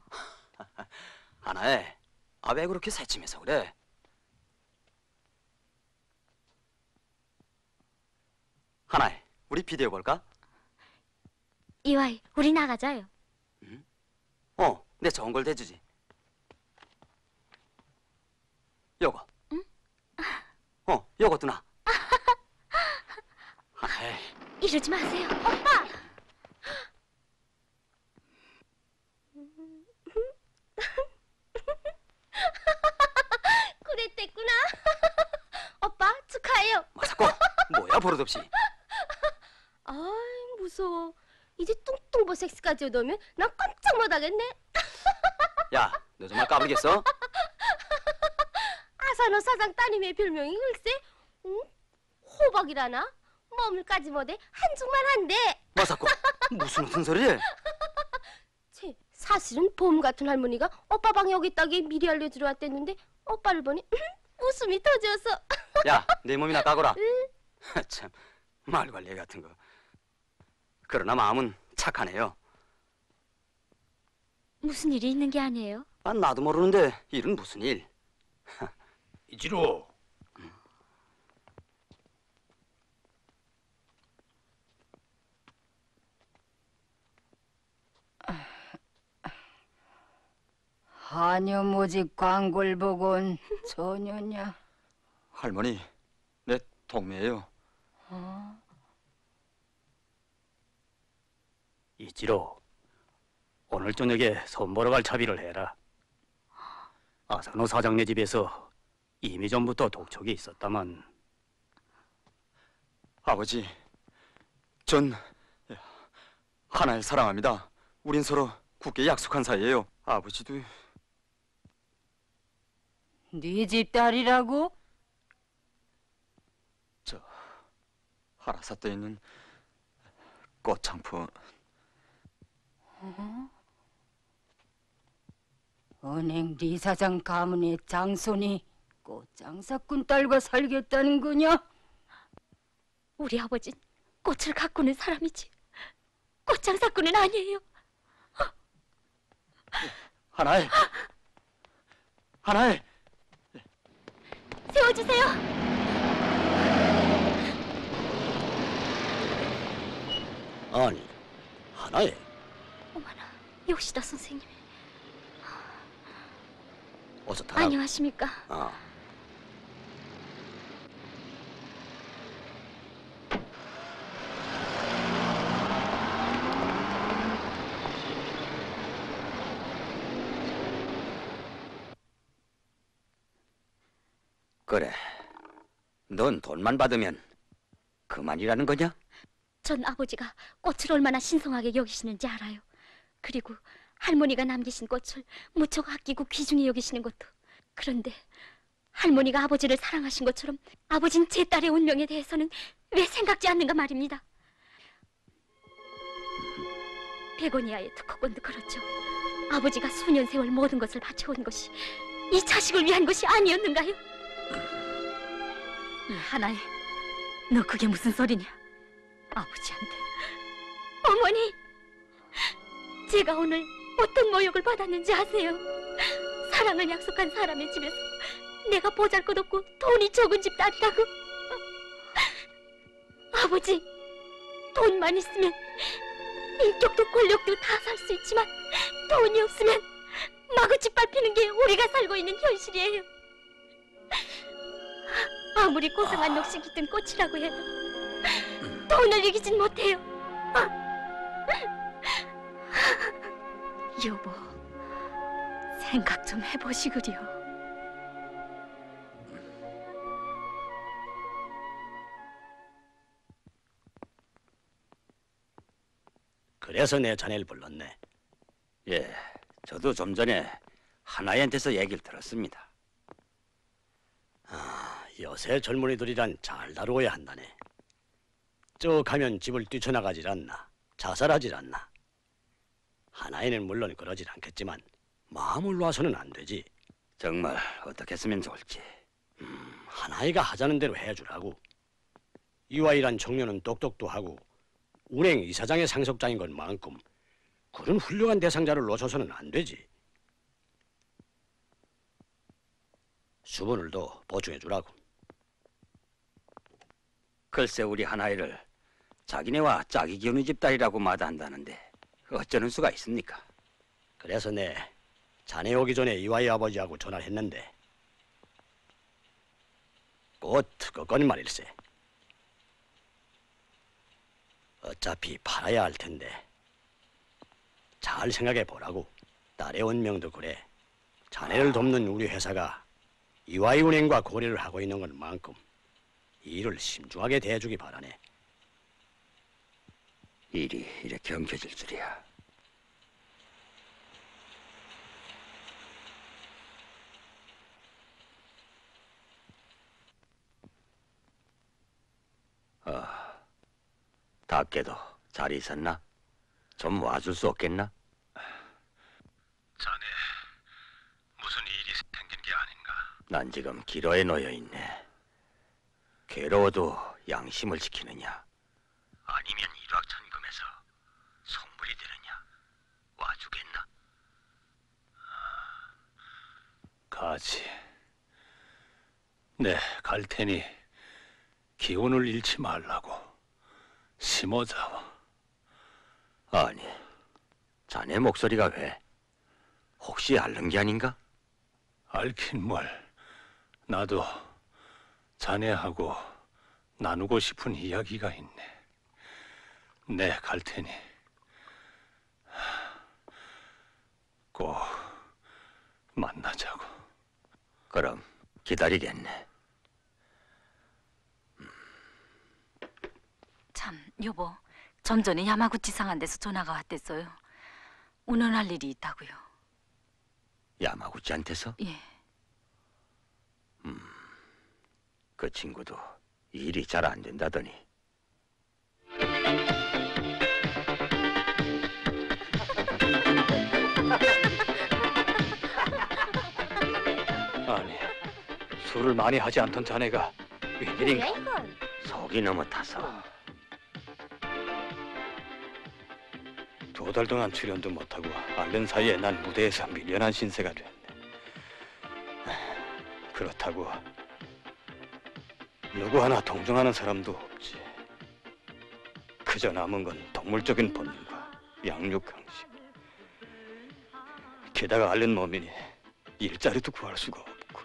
하나에, 왜 그렇게 새침해서 그래? 하나에, 우리 비디오 볼까? 이와이, 우리 나가자요. 내 좋은 걸 대주지. 요거. 응? 요거 두나. 이러지 마세요, 오빠. 그랬댔구나. 오빠 축하해요. 마사코, 뭐야 버릇없이. 아이 무서워. 이제 뚱뚱보 섹스까지 오면 난 깜짝 못하겠네. 야, 너 정말 까불겠어? 아사노 사장 따님의 별명이 글쎄 호박이라나? 머물까지 못해 한죽만 한데. 마사코, 무슨 소리래? 쟤 사실은 봄 같은 할머니가 오빠 방에 오겠다게 미리 알려주러 왔댔는데 오빠를 보니 웃음이 터져서. 야, 내 몸이나 까거라. 참, 말관리 같은 거. 그러나 마음은 착하네요. 무슨 일이 있는 게 아니에요? 나도 모르는데 일은 무슨 일? 이지로. 하녀 모집 광고를 보곤 소녀냐? 할머니, 내 동매예요. 이지로, 오늘 저녁에 손보러 갈 차비를 해라. 아사노 사장네 집에서 이미 전부터 독촉이 있었다만. 아버지, 전 하나를 사랑합니다. 우린 서로 굳게 약속한 사이예요. 아버지도. 네 집 딸이라고? 저 하라사떼 있는 꽃창포. 은행 리 사장 가문의 장손이 꽃장사꾼 딸과 살겠다는 거냐? 우리 아버진 꽃을 가꾸는 사람이지 꽃장사꾼은 아니에요. 하나에 세워주세요. 아니, 하나에. 어머나, 요시다 선생님. 어서 타라. 안녕하십니까? 그래, 넌 돈만 받으면 그만이라는 거냐? 전 아버지가 꽃을 얼마나 신성하게 여기시는지 알아요. 그리고 할머니가 남기신 꽃을 무척 아끼고 귀중히 여기시는 것도. 그런데 할머니가 아버지를 사랑하신 것처럼 아버진 제 딸의 운명에 대해서는 왜 생각지 않는가 말입니다. 베고니아의 특허권도 그렇죠. 아버지가 수년 세월 모든 것을 바쳐온 것이 이 자식을 위한 것이 아니었는가요? 하나에, 너 그게 무슨 소리냐? 아버지한테. 어머니, 제가 오늘 어떤 모욕을 받았는지 아세요? 사랑을 약속한 사람의 집에서 내가 보잘것없고 돈이 적은 집 딸이라고. 아버지, 돈만 있으면 인격도 권력도 다 살 수 있지만 돈이 없으면 마구 짓밟히는 게 우리가 살고 있는 현실이에요. 아무리 고상한 넋이 깃든 꽃이라고 해도 돈을 이기진 못해요. 여보, 생각 좀 해보시구려. 그래서 내 자네를 불렀네. 예, 저도 좀 전에 하나이한테서 얘기를 들었습니다. 요새 젊은이들이란 잘 다루어야 한다네. 저 가면 집을 뛰쳐나가질 않나, 자살하질 않나. 하나이는 물론 그러질 않겠지만 마음을 놔서는 안 되지. 정말 어떻게 했으면 좋을지. 하나이가 하자는 대로 해주라고. 이와이란 청년은 똑똑도 하고 운행 이사장의 상속자인 것만큼 그런 훌륭한 대상자를 놓쳐서는 안 되지. 수분을 더 보충해주라고. 글쎄 우리 하나이를 자기네와 짝이 기우는 집 딸이라고 마다한다는데 어쩌는 수가 있습니까? 그래서 내 자네 오기 전에 이와이 아버지하고 전화를 했는데 곧 그건 말일세. 어차피 팔아야 할 텐데 잘 생각해 보라고. 딸의 운명도 그래. 자네를 돕는 우리 회사가 이와이 은행과 거래를 하고 있는 것만큼 이 일을 신중하게 대해주기 바라네. 일이 이렇게 엉켜질 줄이야. 닭게도 잘 있었나? 좀 와줄 수 없겠나? 자네 무슨 일이 생긴 게 아닌가? 난 지금 기로에 놓여 있네. 괴로워도 양심을 지키느냐? 아니면 일확천금에서 성불이 되느냐? 와주겠나? 가지. 네, 갈 테니 기운을 잃지 말라고. 심어자와. 아니, 자네 목소리가 왜? 혹시 앓는 게 아닌가? 앓긴 뭘. 나도 자네하고 나누고 싶은 이야기가 있네. 네, 갈 테니 꼭 만나자고. 그럼 기다리겠네. 참, 여보. 좀 전에 야마구치 상한 데서 전화가 왔댔어요. 운원할 일이 있다고요. 야마구치한테서? 예. 그 친구도 일이 잘 안 된다더니. 아니, 술을 많이 하지 않던 자네가 웬일인가? 속이 너무 타서. 2달 동안 출연도 못하고 앓는 사이에 난 무대에서 밀려난 신세가 됐네. 그렇다고 누구 하나 동정하는 사람도 없지. 그저 남은 건 동물적인 본능과 양육강식. 게다가 앓는 몸이니 일자리도 구할 수가 없고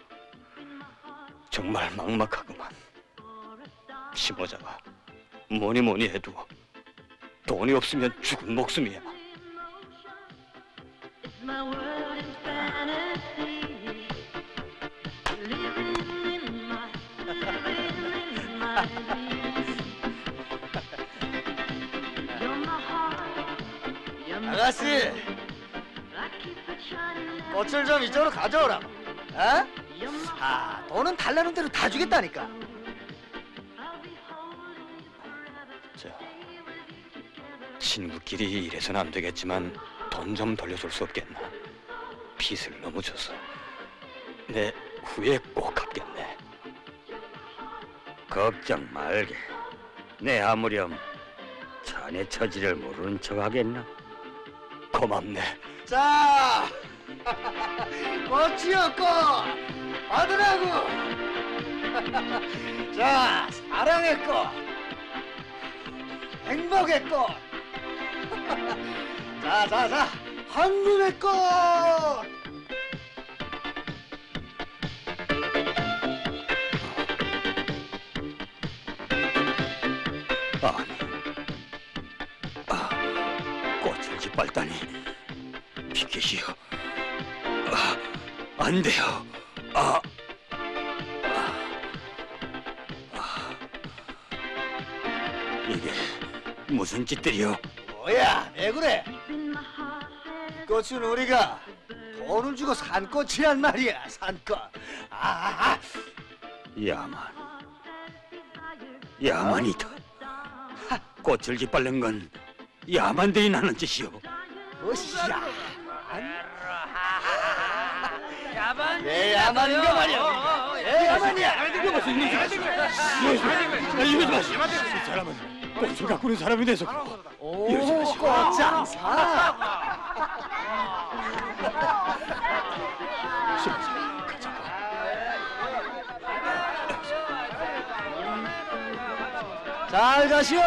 정말 막막하구만. 심호자가 뭐니 해도 돈이 없으면 죽은 목숨이야. My world is fantasy. Living in my dreams. You're my heart. You're my 아가씨, I keep it shining. 꽃을 좀 이쪽으로 가져오라. 어? 아, 돈은 달라는 대로 다 주겠다니까. 친구끼리 이래선 안 되겠지만 돈 좀 돌려줄 수 없겠나? 빚을 너무 져서 내 후에 꼭 갚겠네. 걱정 말게. 내 아무렴 자네 처지를 모르는 척 하겠나? 고맙네. 자, 꽃이요 꽃, 받으라고. 자, 사랑의 꽃, 행복의 꽃. 자, 황금의 꽃. 꽃을 짓밟다니 비키시오. 안 돼요. 이게 무슨 짓들이요? 뭐야, 왜 그래? 이 꽃은 우리가 돈을 주고 산 꽃이란 말이야, 산 꽃. 야만이다. 꽃을 짓밟는 건 야만들이 나는 짓이오. 야만. 예, 야만인가 말이야. 예, 야만이야. 이거 무슨 일이야? 이러지 마시오. 이 사람은 꽃을 가꾸는 사람이 돼서 그렇고. 이러지 마시오. 꽃장사. 자, 잘 가시오.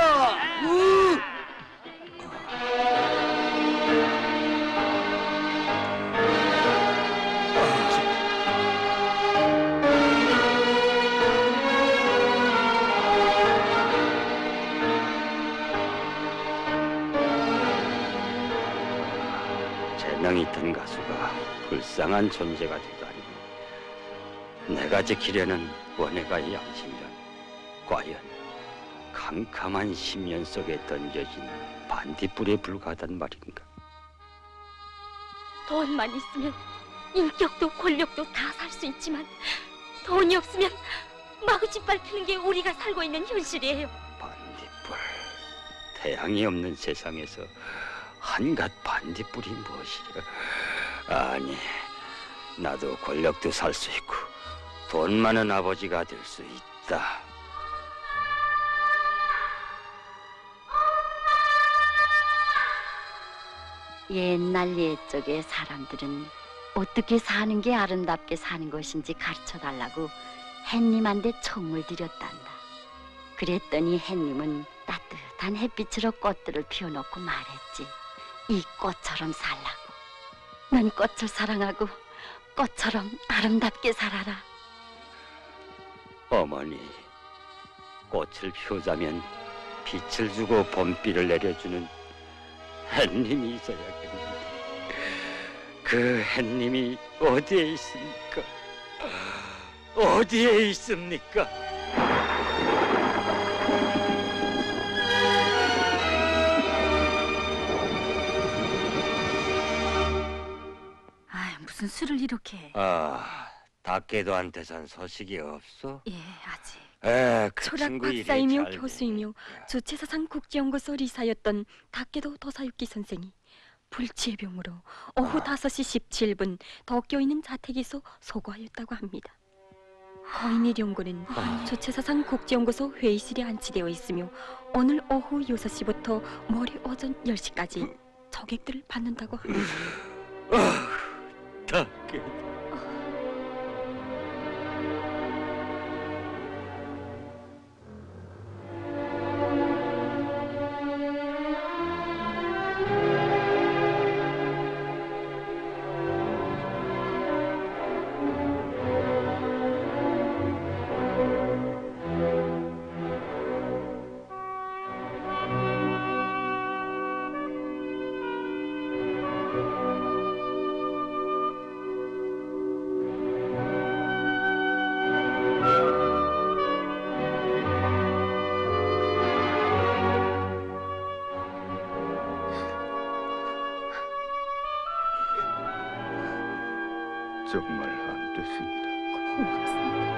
재능이 있던 가수가 불쌍한 존재가 되다니. 내가 지키려는 원해가의 양심이란 과연 캄캄한 심연 속에 던져진 반딧불에 불과하단 말인가? 돈만 있으면 인격도 권력도 다 살 수 있지만 돈이 없으면 마구짓발 피는 게 우리가 살고 있는 현실이에요. 반딧불, 태양이 없는 세상에서 한갓 반딧불이 무엇이랴? 아니, 나도 권력도 살 수 있고 돈 많은 아버지가 될 수 있다. 옛날 옛적의 사람들은 어떻게 사는 게 아름답게 사는 것인지 가르쳐달라고 햇님한테 청을 드렸단다. 그랬더니 햇님은 따뜻한 햇빛으로 꽃들을 피워놓고 말했지. 이 꽃처럼 살라고. 넌 꽃을 사랑하고 꽃처럼 아름답게 살아라. 어머니, 꽃을 피우자면 빛을 주고 봄비를 내려주는 햇님이 있어야겠는데 그 햇님이 어디에 있습니까? 어디에 있습니까? 아, 무슨 술을 이렇게? 아, 닭개도한테선 소식이 없어? 예, 아직. 그 철학 친구 일이 박사이며 잘 교수이며 주체사상 국제연구소 리사였던 닭개도 도사육기 선생이 불치의 병으로 오후 5시 17분 도쿄 있는 자택에서 소거하였다고 합니다. 거인의 연구는 주체사상 국제연구소 회의실에 안치되어 있으며 오늘 오후 6시부터 모레 오전 10시까지 저객들을 받는다고 합니다. 닭개도. 정말 안 됐습니다. 고맙습니다.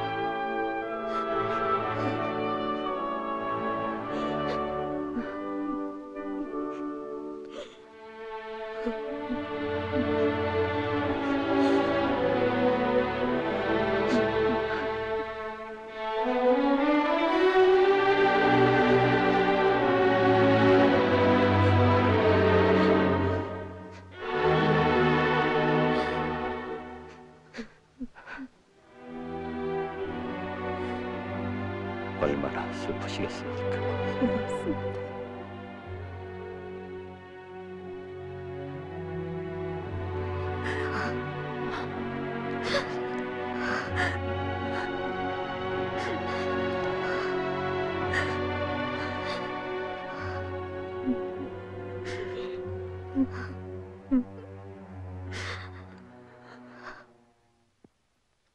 얼마나 슬프시겠습니까? 고맙습니다.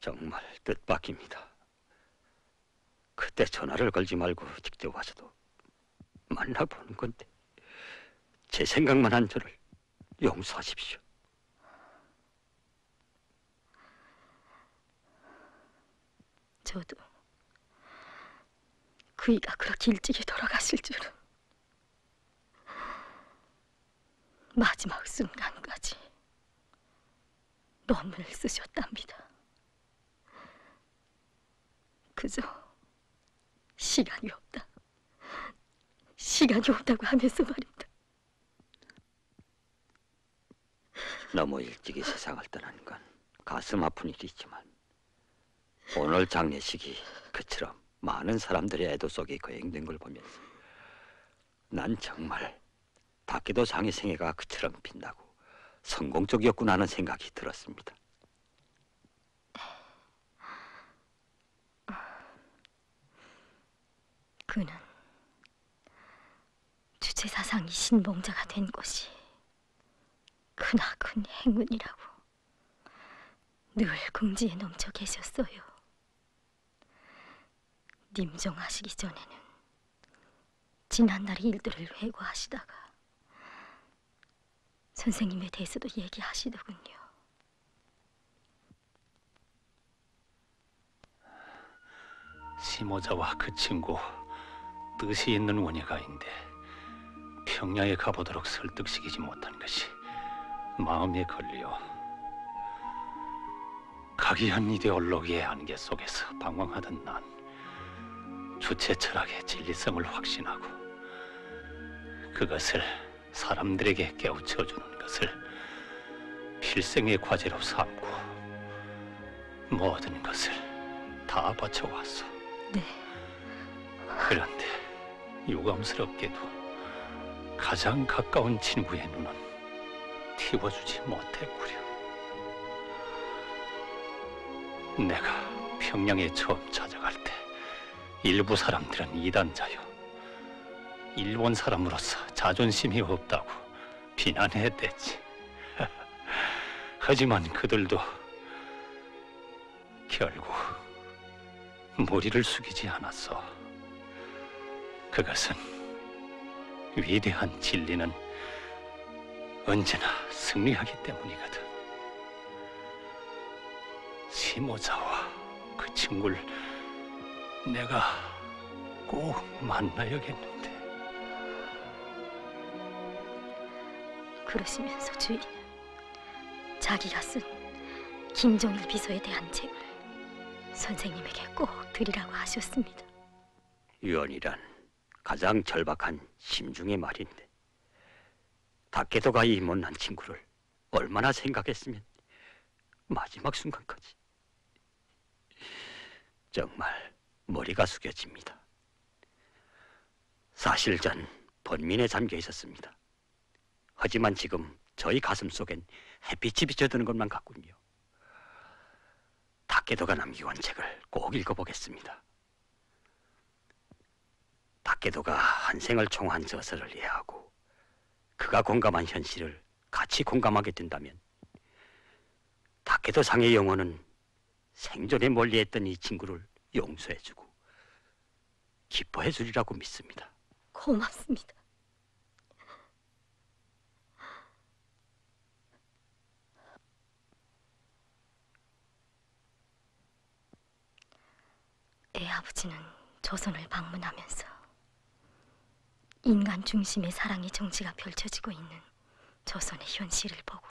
정말 뜻밖입니다. 그때 전화를 걸지 말고 직접 와서도 만나보는 건데 제 생각만 한 저를 용서하십시오. 저도 그이가 그렇게 일찍이 돌아가실 줄은 마지막 순간까지 논문을 쓰셨답니다. 그저 시간이 없다. 시간이 없다고 하면서 말입니다. 너무 일찍이 세상을 떠나는 건 가슴 아픈 일이지만 오늘 장례식이 그처럼 많은 사람들의 애도 속에 거행된 걸 보면서 난 정말 다케도 상의 생애가 그처럼 빛나고 성공적이었구나 하는 생각이 들었습니다. 그는 주체사상이 신봉자가 된 것이 크나큰 행운이라고 늘 긍지에 넘쳐 계셨어요. 님종하시기 전에는 지난날의 일들을 회고하시다가 선생님에 대해서도 얘기하시더군요. 시모자와 그 친구 뜻이 있는 원예가인데 평양에 가보도록 설득시키지 못한 것이 마음에 걸려. 각이한 이데올로기의 안개 속에서 방황하던 난 주체 철학의 진리성을 확신하고 그것을 사람들에게 깨우쳐주는 것을 필생의 과제로 삼고 모든 것을 다 바쳐왔어. 네. 그런데 유감스럽게도 가장 가까운 친구의 눈은 틔워주지 못했구려. 내가 평양에 처음 찾아갈 때 일부 사람들은 이단자요, 일본 사람으로서 자존심이 없다고 비난해댔지. 하지만 그들도 결국 머리를 숙이지 않았어. 그것은 위대한 진리는 언제나 승리하기 때문이거든. 시모자와 그 친구를 내가 꼭 만나야겠는데. 그러시면서 주인은 자기가 쓴 김종일 비서에 대한 책을 선생님에게 꼭 드리라고 하셨습니다. 유언이란 가장 절박한 심중의 말인데 다케도가 이 못난 친구를 얼마나 생각했으면 마지막 순간까지. 정말 머리가 숙여집니다. 사실 전 번민에 잠겨 있었습니다. 하지만 지금 저희 가슴 속엔 햇빛이 비쳐드는 것만 같군요. 다케도가 남기고 온 책을 꼭 읽어보겠습니다. 다케도가 한생을 총한 저서를 이해하고 그가 공감한 현실을 같이 공감하게 된다면 다케도 상의 영혼은 생존에 멀리했던 이 친구를 용서해주고 기뻐해주리라고 믿습니다. 고맙습니다. 애 아버지는 조선을 방문하면서 인간 중심의 사랑의 정치가 펼쳐지고 있는 조선의 현실을 보고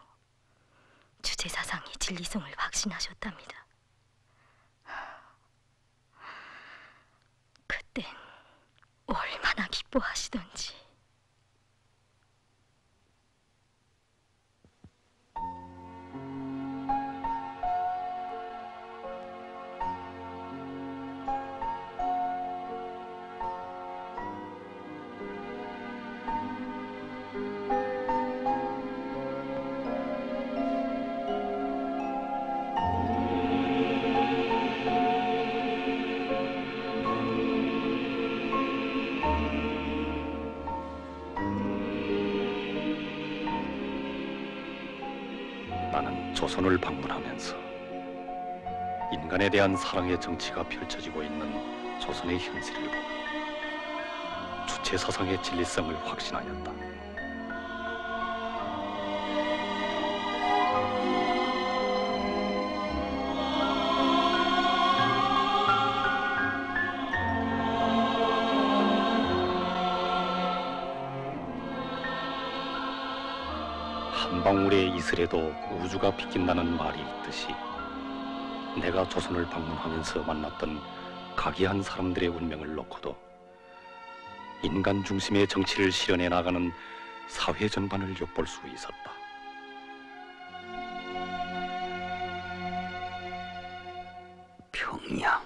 주체사상의 진리성을 확신하셨답니다. 그땐 얼마나 기뻐하시던지. 나는 조선을 방문하면서 인간에 대한 사랑의 정치가 펼쳐지고 있는 조선의 현실을 보고 주체 사상의 진리성을 확신하였다. 한 방울의 이슬에도 우주가 비낀다는 말이 있듯이 내가 조선을 방문하면서 만났던 각이한 사람들의 운명을 놓고도 인간 중심의 정치를 실현해 나가는 사회 전반을 엿볼 수 있었다. 평양.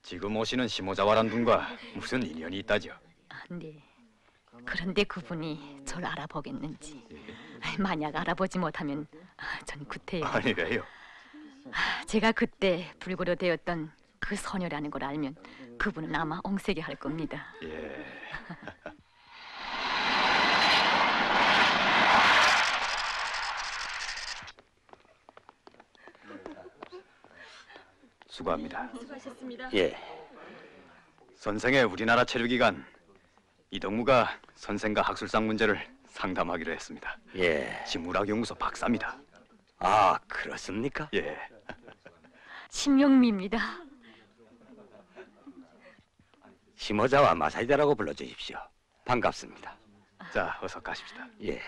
지금 오시는 시모자와란 분과 무슨 인연이 있다죠? 네. 그런데 그분이 절 알아보겠는지. 만약 알아보지 못하면 전 구태여. 아니래요. 제가 그때 불구로 되었던 그 소녀라는 걸 알면 그분은 아마 옹색이 할 겁니다. 예. 수고합니다. 수고하셨습니다. 예. 선생의 우리나라 체류기간 이동무가 선생과 학술상 문제를 상담하기로 했습니다. 예. 식물학연구소 박사입니다. 아, 그렇습니까? 예. 신명미입니다. 시모자와 마사이다라고 불러주십시오. 반갑습니다. 자, 어서 가십시다. 예.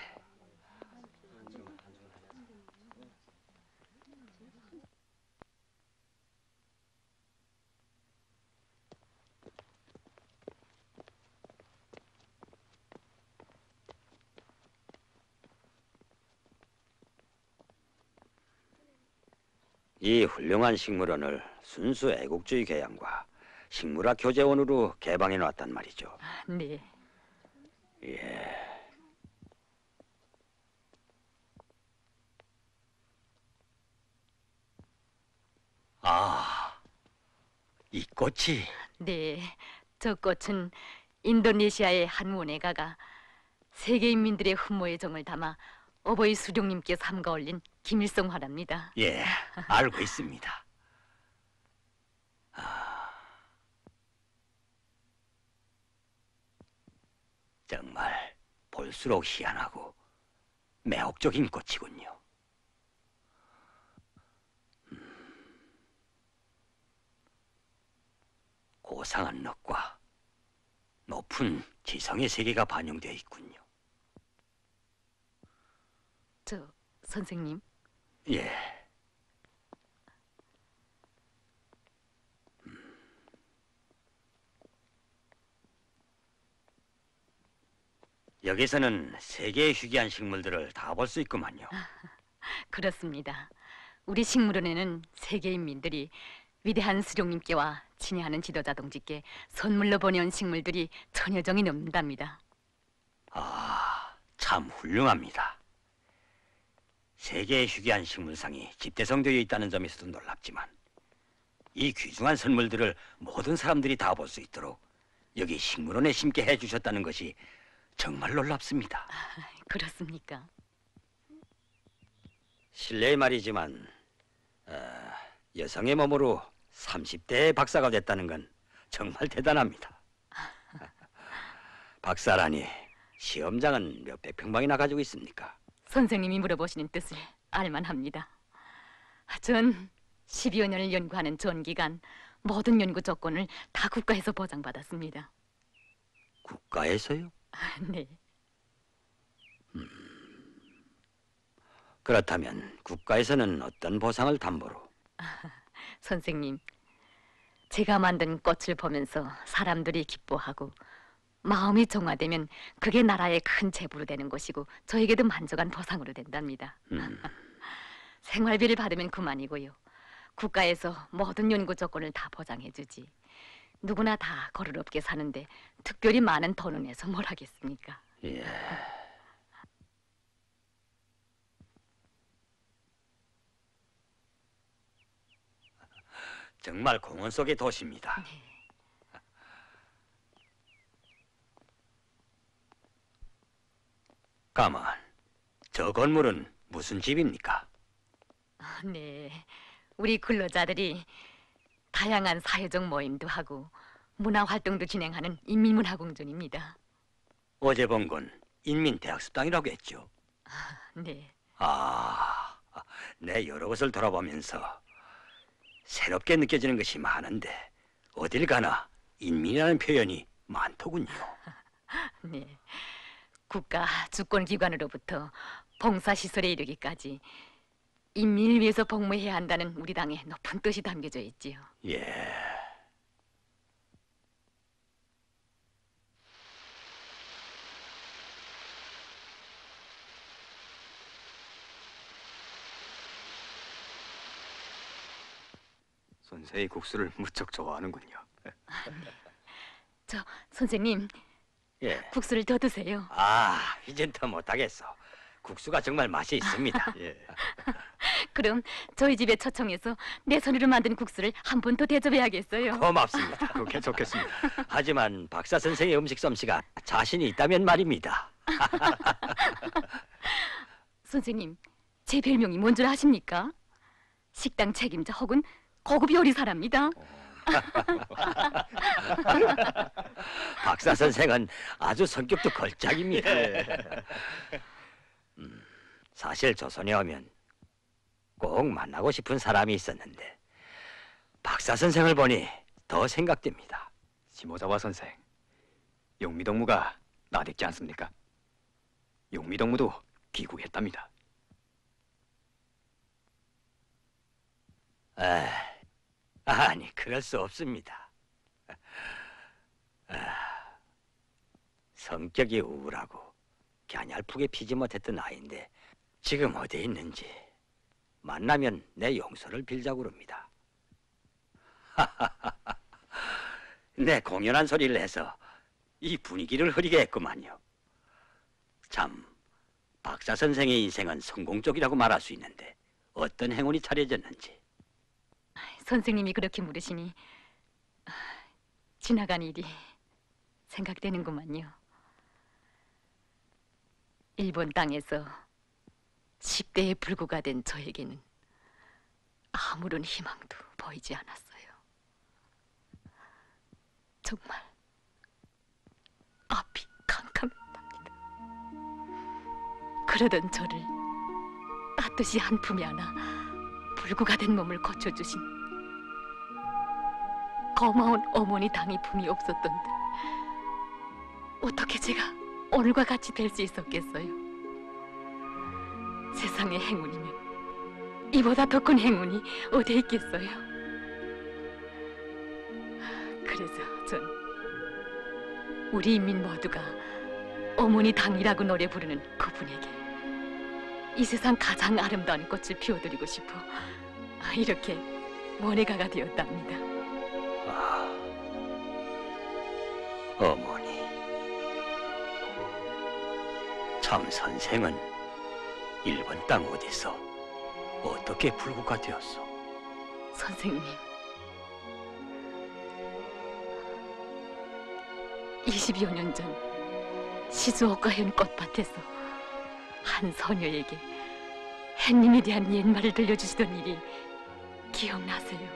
이 훌륭한 식물원을 순수 애국주의 교양과 식물학 교재원으로 개방해 놨단 말이죠. 네. 예. 아, 이 꽃이 네. 저 꽃은 인도네시아의 한 문예가가 세계 인민들의 흠모의 정을 담아 어버이 수령님께 삼가 올린 김일성 화랍니다. 예, 알고 있습니다. 아, 정말 볼수록 희한하고 매혹적인 꽃이군요. 고상한 넛과 높은 지성의 세계가 반영되어 있군요. 저 선생님. 예. 여기서는 세계의 희귀한 식물들을 다 볼 수 있구만요. 그렇습니다. 우리 식물원에는 세계 인민들이 위대한 수령님께와 친애하는 지도자 동지께 선물로 보내온 식물들이 천여 종이 넘는답니다. 아, 참 훌륭합니다. 세계의 희귀한 식물상이 집대성되어 있다는 점에서도 놀랍지만 이 귀중한 선물들을 모든 사람들이 다 볼 수 있도록 여기 식물원에 심게 해주셨다는 것이 정말 놀랍습니다. 그렇습니까? 실례의 말이지만 여성의 몸으로 30대의 박사가 됐다는 건 정말 대단합니다. 박사라니 시험장은 몇백 평방이나 가지고 있습니까? 선생님이 물어보시는 뜻을 알만합니다. 전 12여 년을 연구하는 전 기간 모든 연구 조건을 다 국가에서 보장받았습니다. 국가에서요? 네. 그렇다면 국가에서는 어떤 보상을 담보로? 선생님, 제가 만든 꽃을 보면서 사람들이 기뻐하고 마음이 정화되면 그게 나라의 큰 재부로 되는 것이고 저에게도 만족한 보상으로 된답니다. 생활비를 받으면 그만이고요. 국가에서 모든 연구 조건을 다 보장해주지. 누구나 다 거르롭게 사는데 특별히 많은 돈을 내서 뭘 하겠습니까? 예. 정말 공원 속의 도시입니다. 네. 가만, 저 건물은 무슨 집입니까? 네, 우리 근로자들이 다양한 사회적 모임도 하고 문화 활동도 진행하는 인민문화공존입니다. 어제 본 건 인민대학습당이라고 했죠. 네. 아, 내 여러 곳을 돌아보면서 새롭게 느껴지는 것이 많은데 어딜 가나 인민이라는 표현이 많더군요. 네, 국가 주권기관으로부터 봉사시설에 이르기까지 인민을 위해서 복무해야 한다는 우리 당의 높은 뜻이 담겨져 있지요. 예. 선생이 국수를 무척 좋아하는군요. 저 선생님 예. 국수를 더 드세요. 아, 이젠 더 못하겠어. 국수가 정말 맛이 있습니다. 예. 그럼 저희 집에 초청해서 내 손으로 만든 국수를 한 번 더 대접해야겠어요. 고맙습니다. 그렇게 좋겠습니다. 하지만 박사 선생의 음식 솜씨가 자신이 있다면 말입니다. 선생님, 제 별명이 뭔 줄 아십니까? 식당 책임자 혹은 고급 요리사랍니다. 박사 선생은 아주 성격도 걸작입니다. 사실 조선에 오면 꼭 만나고 싶은 사람이 있었는데 박사 선생을 보니 더 생각됩니다. 시모자와 선생, 용미동무가 나댔지 않습니까? 용미동무도 귀국했답니다. 아니, 그럴 수 없습니다. 성격이 우울하고 갸냘프게 피지 못했던 아이인데 지금 어디에 있는지 만나면 내 용서를 빌자고 그럽니다. 내 공연한 소리를 해서 이 분위기를 흐리게 했구만요. 참, 박사 선생의 인생은 성공 쪽이라고 말할 수 있는데 어떤 행운이 차려졌는지. 선생님이 그렇게 물으시니 지나간 일이 생각되는구만요. 일본 땅에서 10대의 불구가 된 저에게는 아무런 희망도 보이지 않았어요. 정말 앞이 캄캄했답니다. 그러던 저를 따뜻이 한 품에 안아 불구가 된 몸을 고쳐주신 고마운 어머니 당이 품이 없었던데 어떻게 제가 오늘과 같이 될 수 있었겠어요? 세상의 행운이면 이보다 더 큰 행운이 어디에 있겠어요? 그래서 전 우리 인민 모두가 어머니 당이라고 노래 부르는 그분에게 이 세상 가장 아름다운 꽃을 피워드리고 싶어 이렇게 원예가가 되었답니다. 어머니, 참 선생은 일본 땅 어디서 어떻게 불구가 되었소? 선생님, 20여 년 전 시즈오카현 꽃밭에서 한 소녀에게 햇님에 대한 옛말을 들려주시던 일이 기억나세요?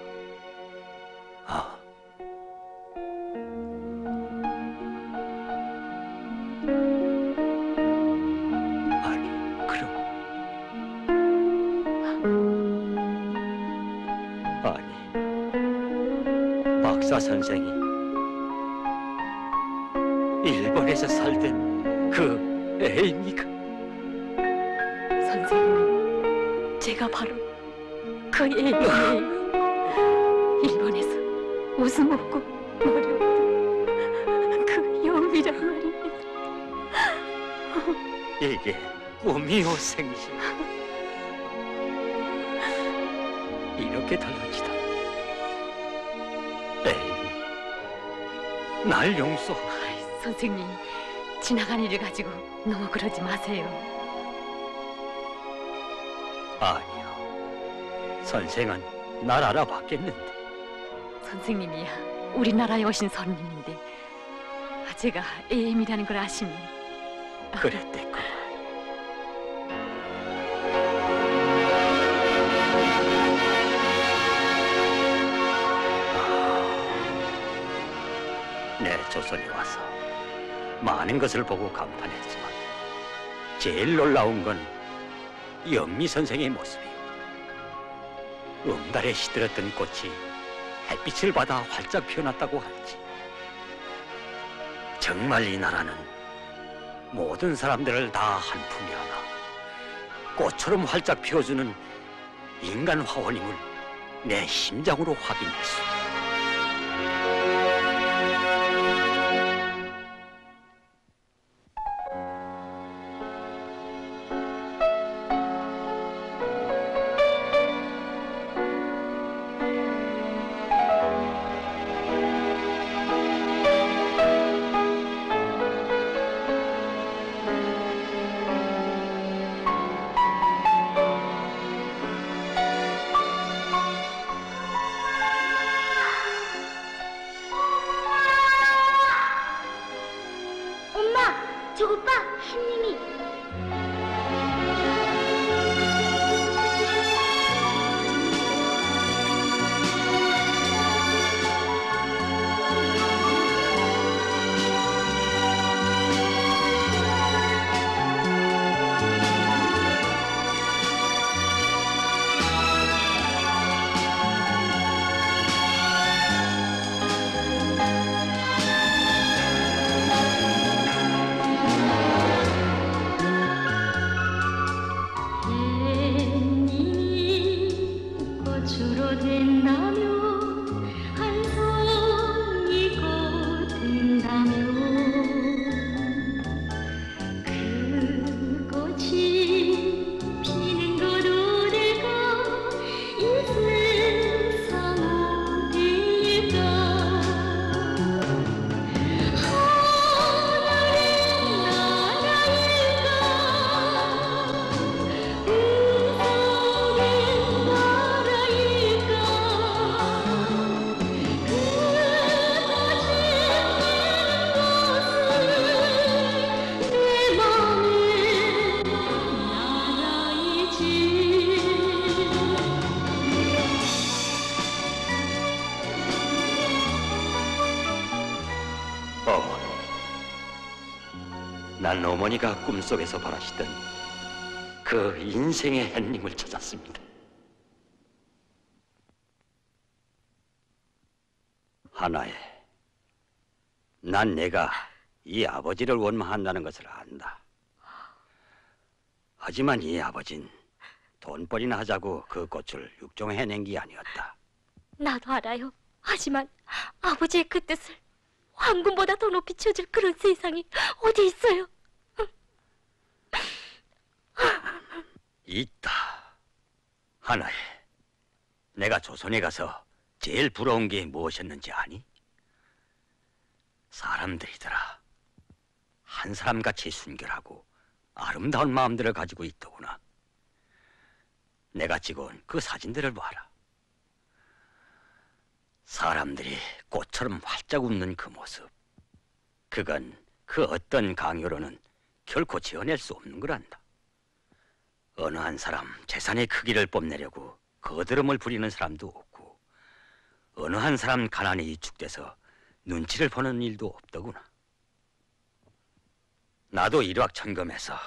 박사 선생이 일본에서 살던 그 애입니까? 선생님, 제가 바로 그 애예요. 일본에서 웃음 없고 머리 없던 그 영미란 말입니다. 이게 꿈이오 생시. 이렇게 달라지다. 에이, 날 용서. 선생님, 지나간 일을 가지고 너무 그러지 마세요. 아니요, 선생은 날 알아봤겠는데. 선생님이야 우리나라에 오신 손님인데 제가 AM이라는 걸 아시면 그랬댔구만. 내 조선에 와서 많은 것을 보고 감탄했지만 제일 놀라운 건 영미 선생의 모습이요. 응달에 시들었던 꽃이 햇빛을 받아 활짝 피어났다고 할지, 정말 이 나라는 모든 사람들을 다 한 품에 안아 꽃처럼 활짝 피워주는 인간 화원임을 내 심장으로 확인했소. 난 어머니가 꿈속에서 바라시던 그 인생의 햇님을 찾았습니다. 하나에, 난 내가 이 아버지를 원망한다는 것을 안다. 하지만 이 아버진 돈벌이나 하자고 그 꽃을 육종해낸 게 아니었다. 나도 알아요. 하지만 아버지의 그 뜻을 황금보다 더 높이 쳐줄 그런 세상이 어디 있어요? 있다. 하나에, 내가 조선에 가서 제일 부러운 게 무엇이었는지 아니? 사람들이더라. 한 사람같이 순결하고 아름다운 마음들을 가지고 있더구나. 내가 찍어온 그 사진들을 봐라. 사람들이 꽃처럼 활짝 웃는 그 모습, 그건 그 어떤 강요로는 결코 지어낼 수 없는 거란다. 어느 한 사람 재산의 크기를 뽐내려고 거드름을 부리는 사람도 없고, 어느 한 사람 가난에 위축돼서 눈치를 보는 일도 없더구나. 나도 일확천금해서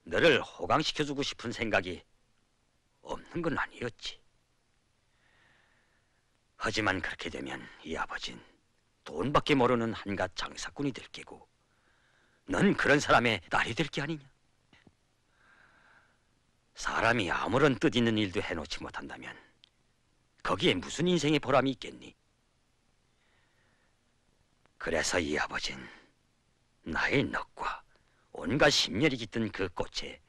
너를 호강시켜주고 싶은 생각이 없는 건 아니었지. 하지만 그렇게 되면 이 아버진 돈밖에 모르는 한갓 장사꾼이 될 게고, 넌 그런 사람의 딸이 될 게 아니냐. 사람이 아무런 뜻 있는 일도 해놓지 못한다면 거기에 무슨 인생의 보람이 있겠니? 그래서 이 아버진 나의 넋과 온갖 심혈이 깃든 그 꽃에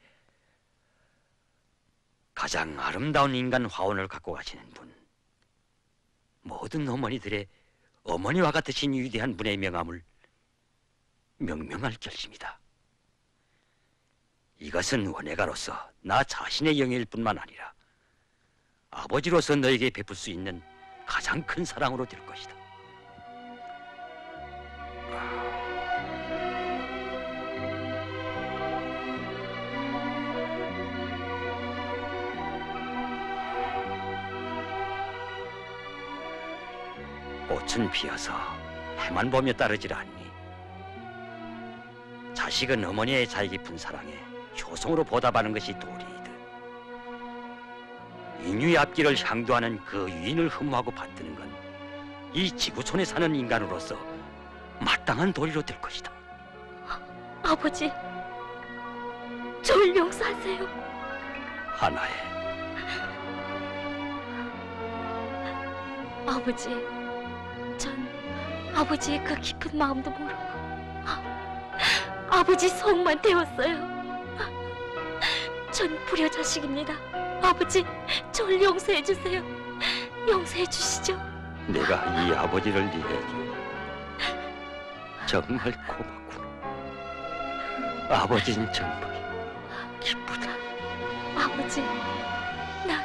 가장 아름다운 인간 화원을 갖고 가시는 분, 모든 어머니들의 어머니와 같으신 위대한 분의 명함을 명명할 결심이다. 이것은 원예가로서 나 자신의 영예일 뿐만 아니라 아버지로서 너에게 베풀 수 있는 가장 큰 사랑으로 될 것이다. 꽃은 피어서 해만 보며 따르질 않니. 자식은 어머니의 자애 깊은 사랑에 효성으로 보답하는 것이 도리이듯, 인유의 앞길을 향도하는 그 유인을 흠모하고 받드는 건 이 지구촌에 사는 인간으로서 마땅한 도리로 될 것이다. 아버지, 저를 용서하세요. 하나에, 아버지, 전 아버지의 그 깊은 마음도 모르고 아버지 속만 태웠어요. 전 불효자식입니다. 아버지, 저를 용서해 주세요. 용서해 주시죠. 내가 이 아버지를 위해줘. 정말 고맙구나. 아버지는 정말 기쁘다. 아버지, 난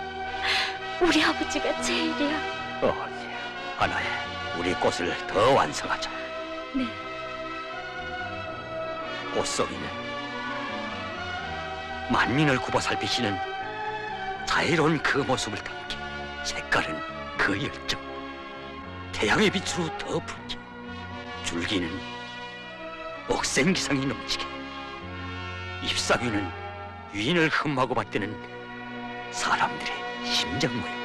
우리 아버지가 제일이야. 하나에, 우리 꽃을 더 완성하자. 네. 꽃송이는 만민을 굽어 살피시는 자애로운 그 모습을 담게, 색깔은 그 열정, 태양의 빛으로 더 붉게, 줄기는 옥생기상이 넘치게, 잎사귀는 유인을 흠하고 받드는 사람들의 심정 모양.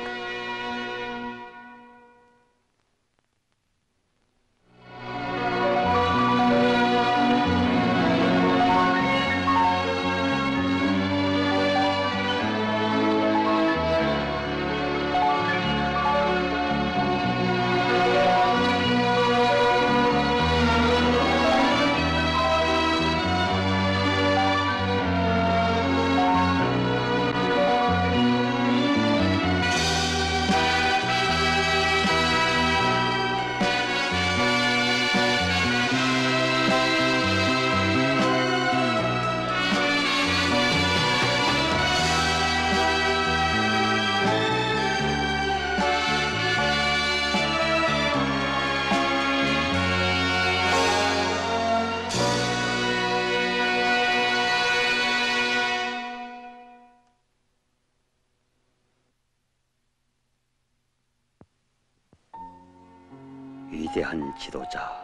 위대한 지도자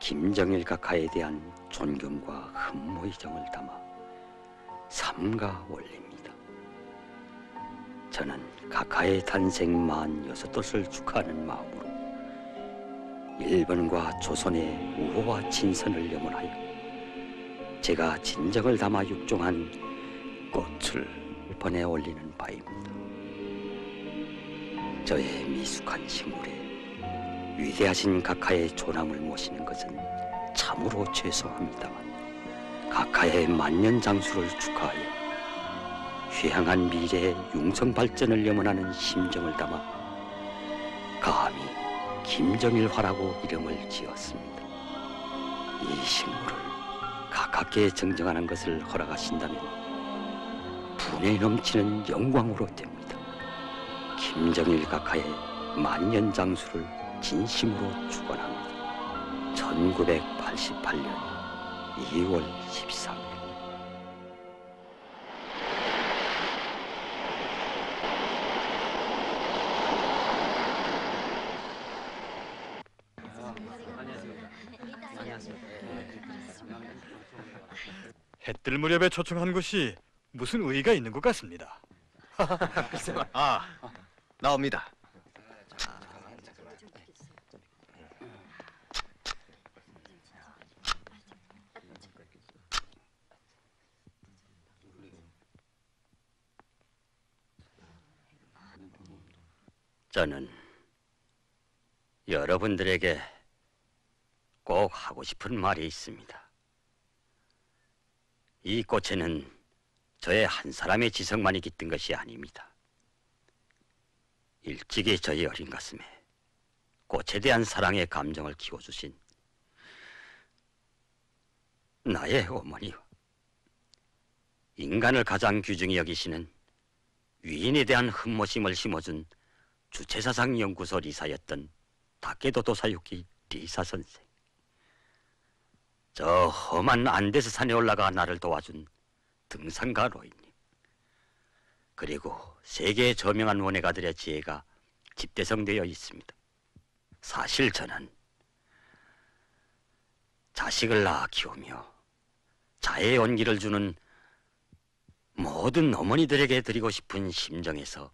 김정일 각하에 대한 존경과 흠모의 정을 담아 삼가 올립니다. 저는 각하의 탄생 46돌을 축하하는 마음으로 일본과 조선의 우호와 친선을 염원하여 제가 진정을 담아 육종한 꽃을 번에 올리는 바입니다. 저의 미숙한 식물에 위대하신 각하의 존함을 모시는 것은 참으로 죄송합니다만 각하의 만년장수를 축하하여 휘황한 미래의 융성 발전을 염원하는 심정을 담아 감히 김정일화라고 이름을 지었습니다. 이 식물을 각하께 정정하는 것을 허락하신다면 분에 넘치는 영광으로 됩니다. 김정일 각하의 만년장수를 진심으로 축원합니다. 1988년 2월 13일. 해뜰 무렵에 초청한 것이 무슨 의의가 있는 것 같습니다. 아, 나옵니다. 저는 여러분들에게 꼭 하고 싶은 말이 있습니다. 이 꽃에는 저의 한 사람의 지성만이 깃든 것이 아닙니다. 일찍이 저희 어린 가슴에 꽃에 대한 사랑의 감정을 키워주신 나의 어머니와 인간을 가장 귀중히 여기시는 위인에 대한 흠모심을 심어준 주체사상 연구소 리사였던 다케도 도사유키 리사 선생, 저 험한 안데스 산에 올라가 나를 도와준 등산가 로이님, 그리고 세계의 저명한 원예가들의 지혜가 집대성되어 있습니다. 사실 저는 자식을 낳아 키우며 자애의 온기를 주는 모든 어머니들에게 드리고 싶은 심정에서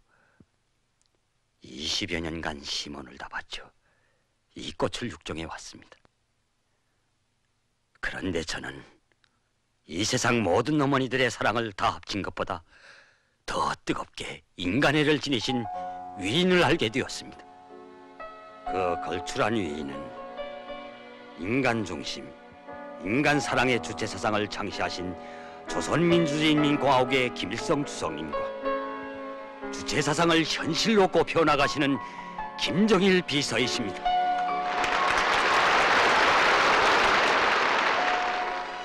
20여 년간 심원을 다 바쳐 이 꽃을 육종해 왔습니다. 그런데 저는 이 세상 모든 어머니들의 사랑을 다 합친 것보다 더 뜨겁게 인간애를 지니신 위인을 알게 되었습니다. 그 걸출한 위인은 인간 중심, 인간 사랑의 주체 사상을 창시하신 조선민주주의인민공화국의 김일성 주석님과 주체 사상을 현실로 꼽혀 나가시는 김정일 비서이십니다.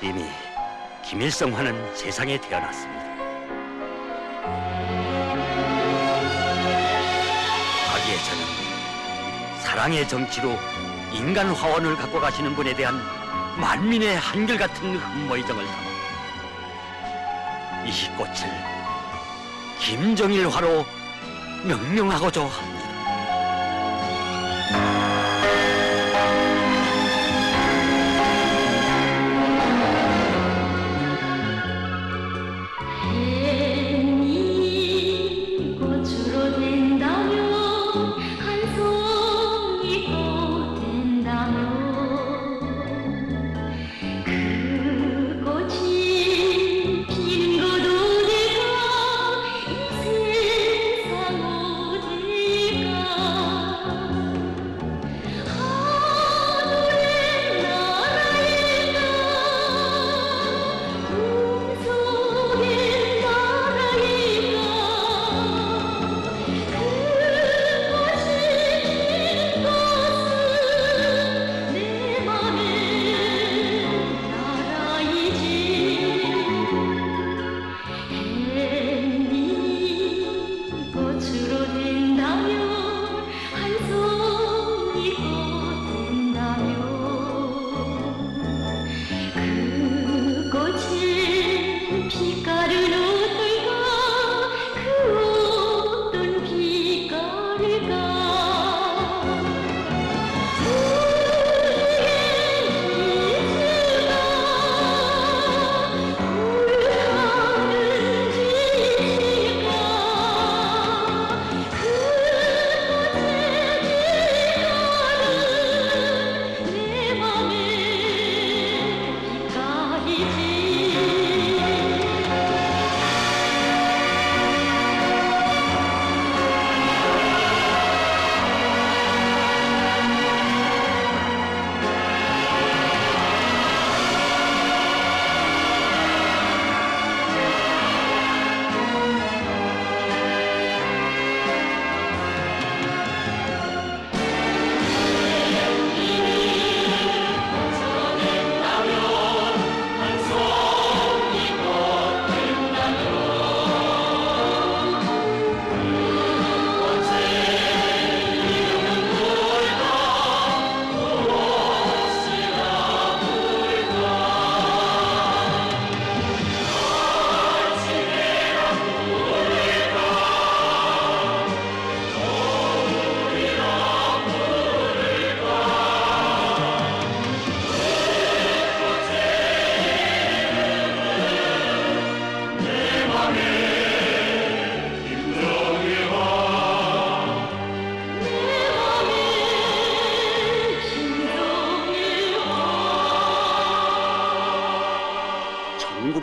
이미 김일성화는 세상에 태어났습니다. 하기에 저는 사랑의 정치로 인간 화원을 갖고 가시는 분에 대한 만민의 한결같은 흠모의 정을 담아 이 꽃을 김정일화로 명명하고자 합니다. 꽃으로 된다면 한 송이 꽃 된다면 그 꽃이 피는 곳 어디가 이 세상 어디가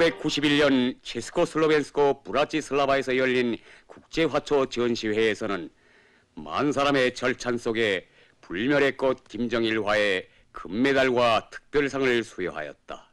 1991년 체스코슬로벤스코 브라티슬라바에서 열린 국제화초 전시회에서는 만 사람의 절찬 속에 불멸의 꽃 김정일화의 금메달과 특별상을 수여하였다.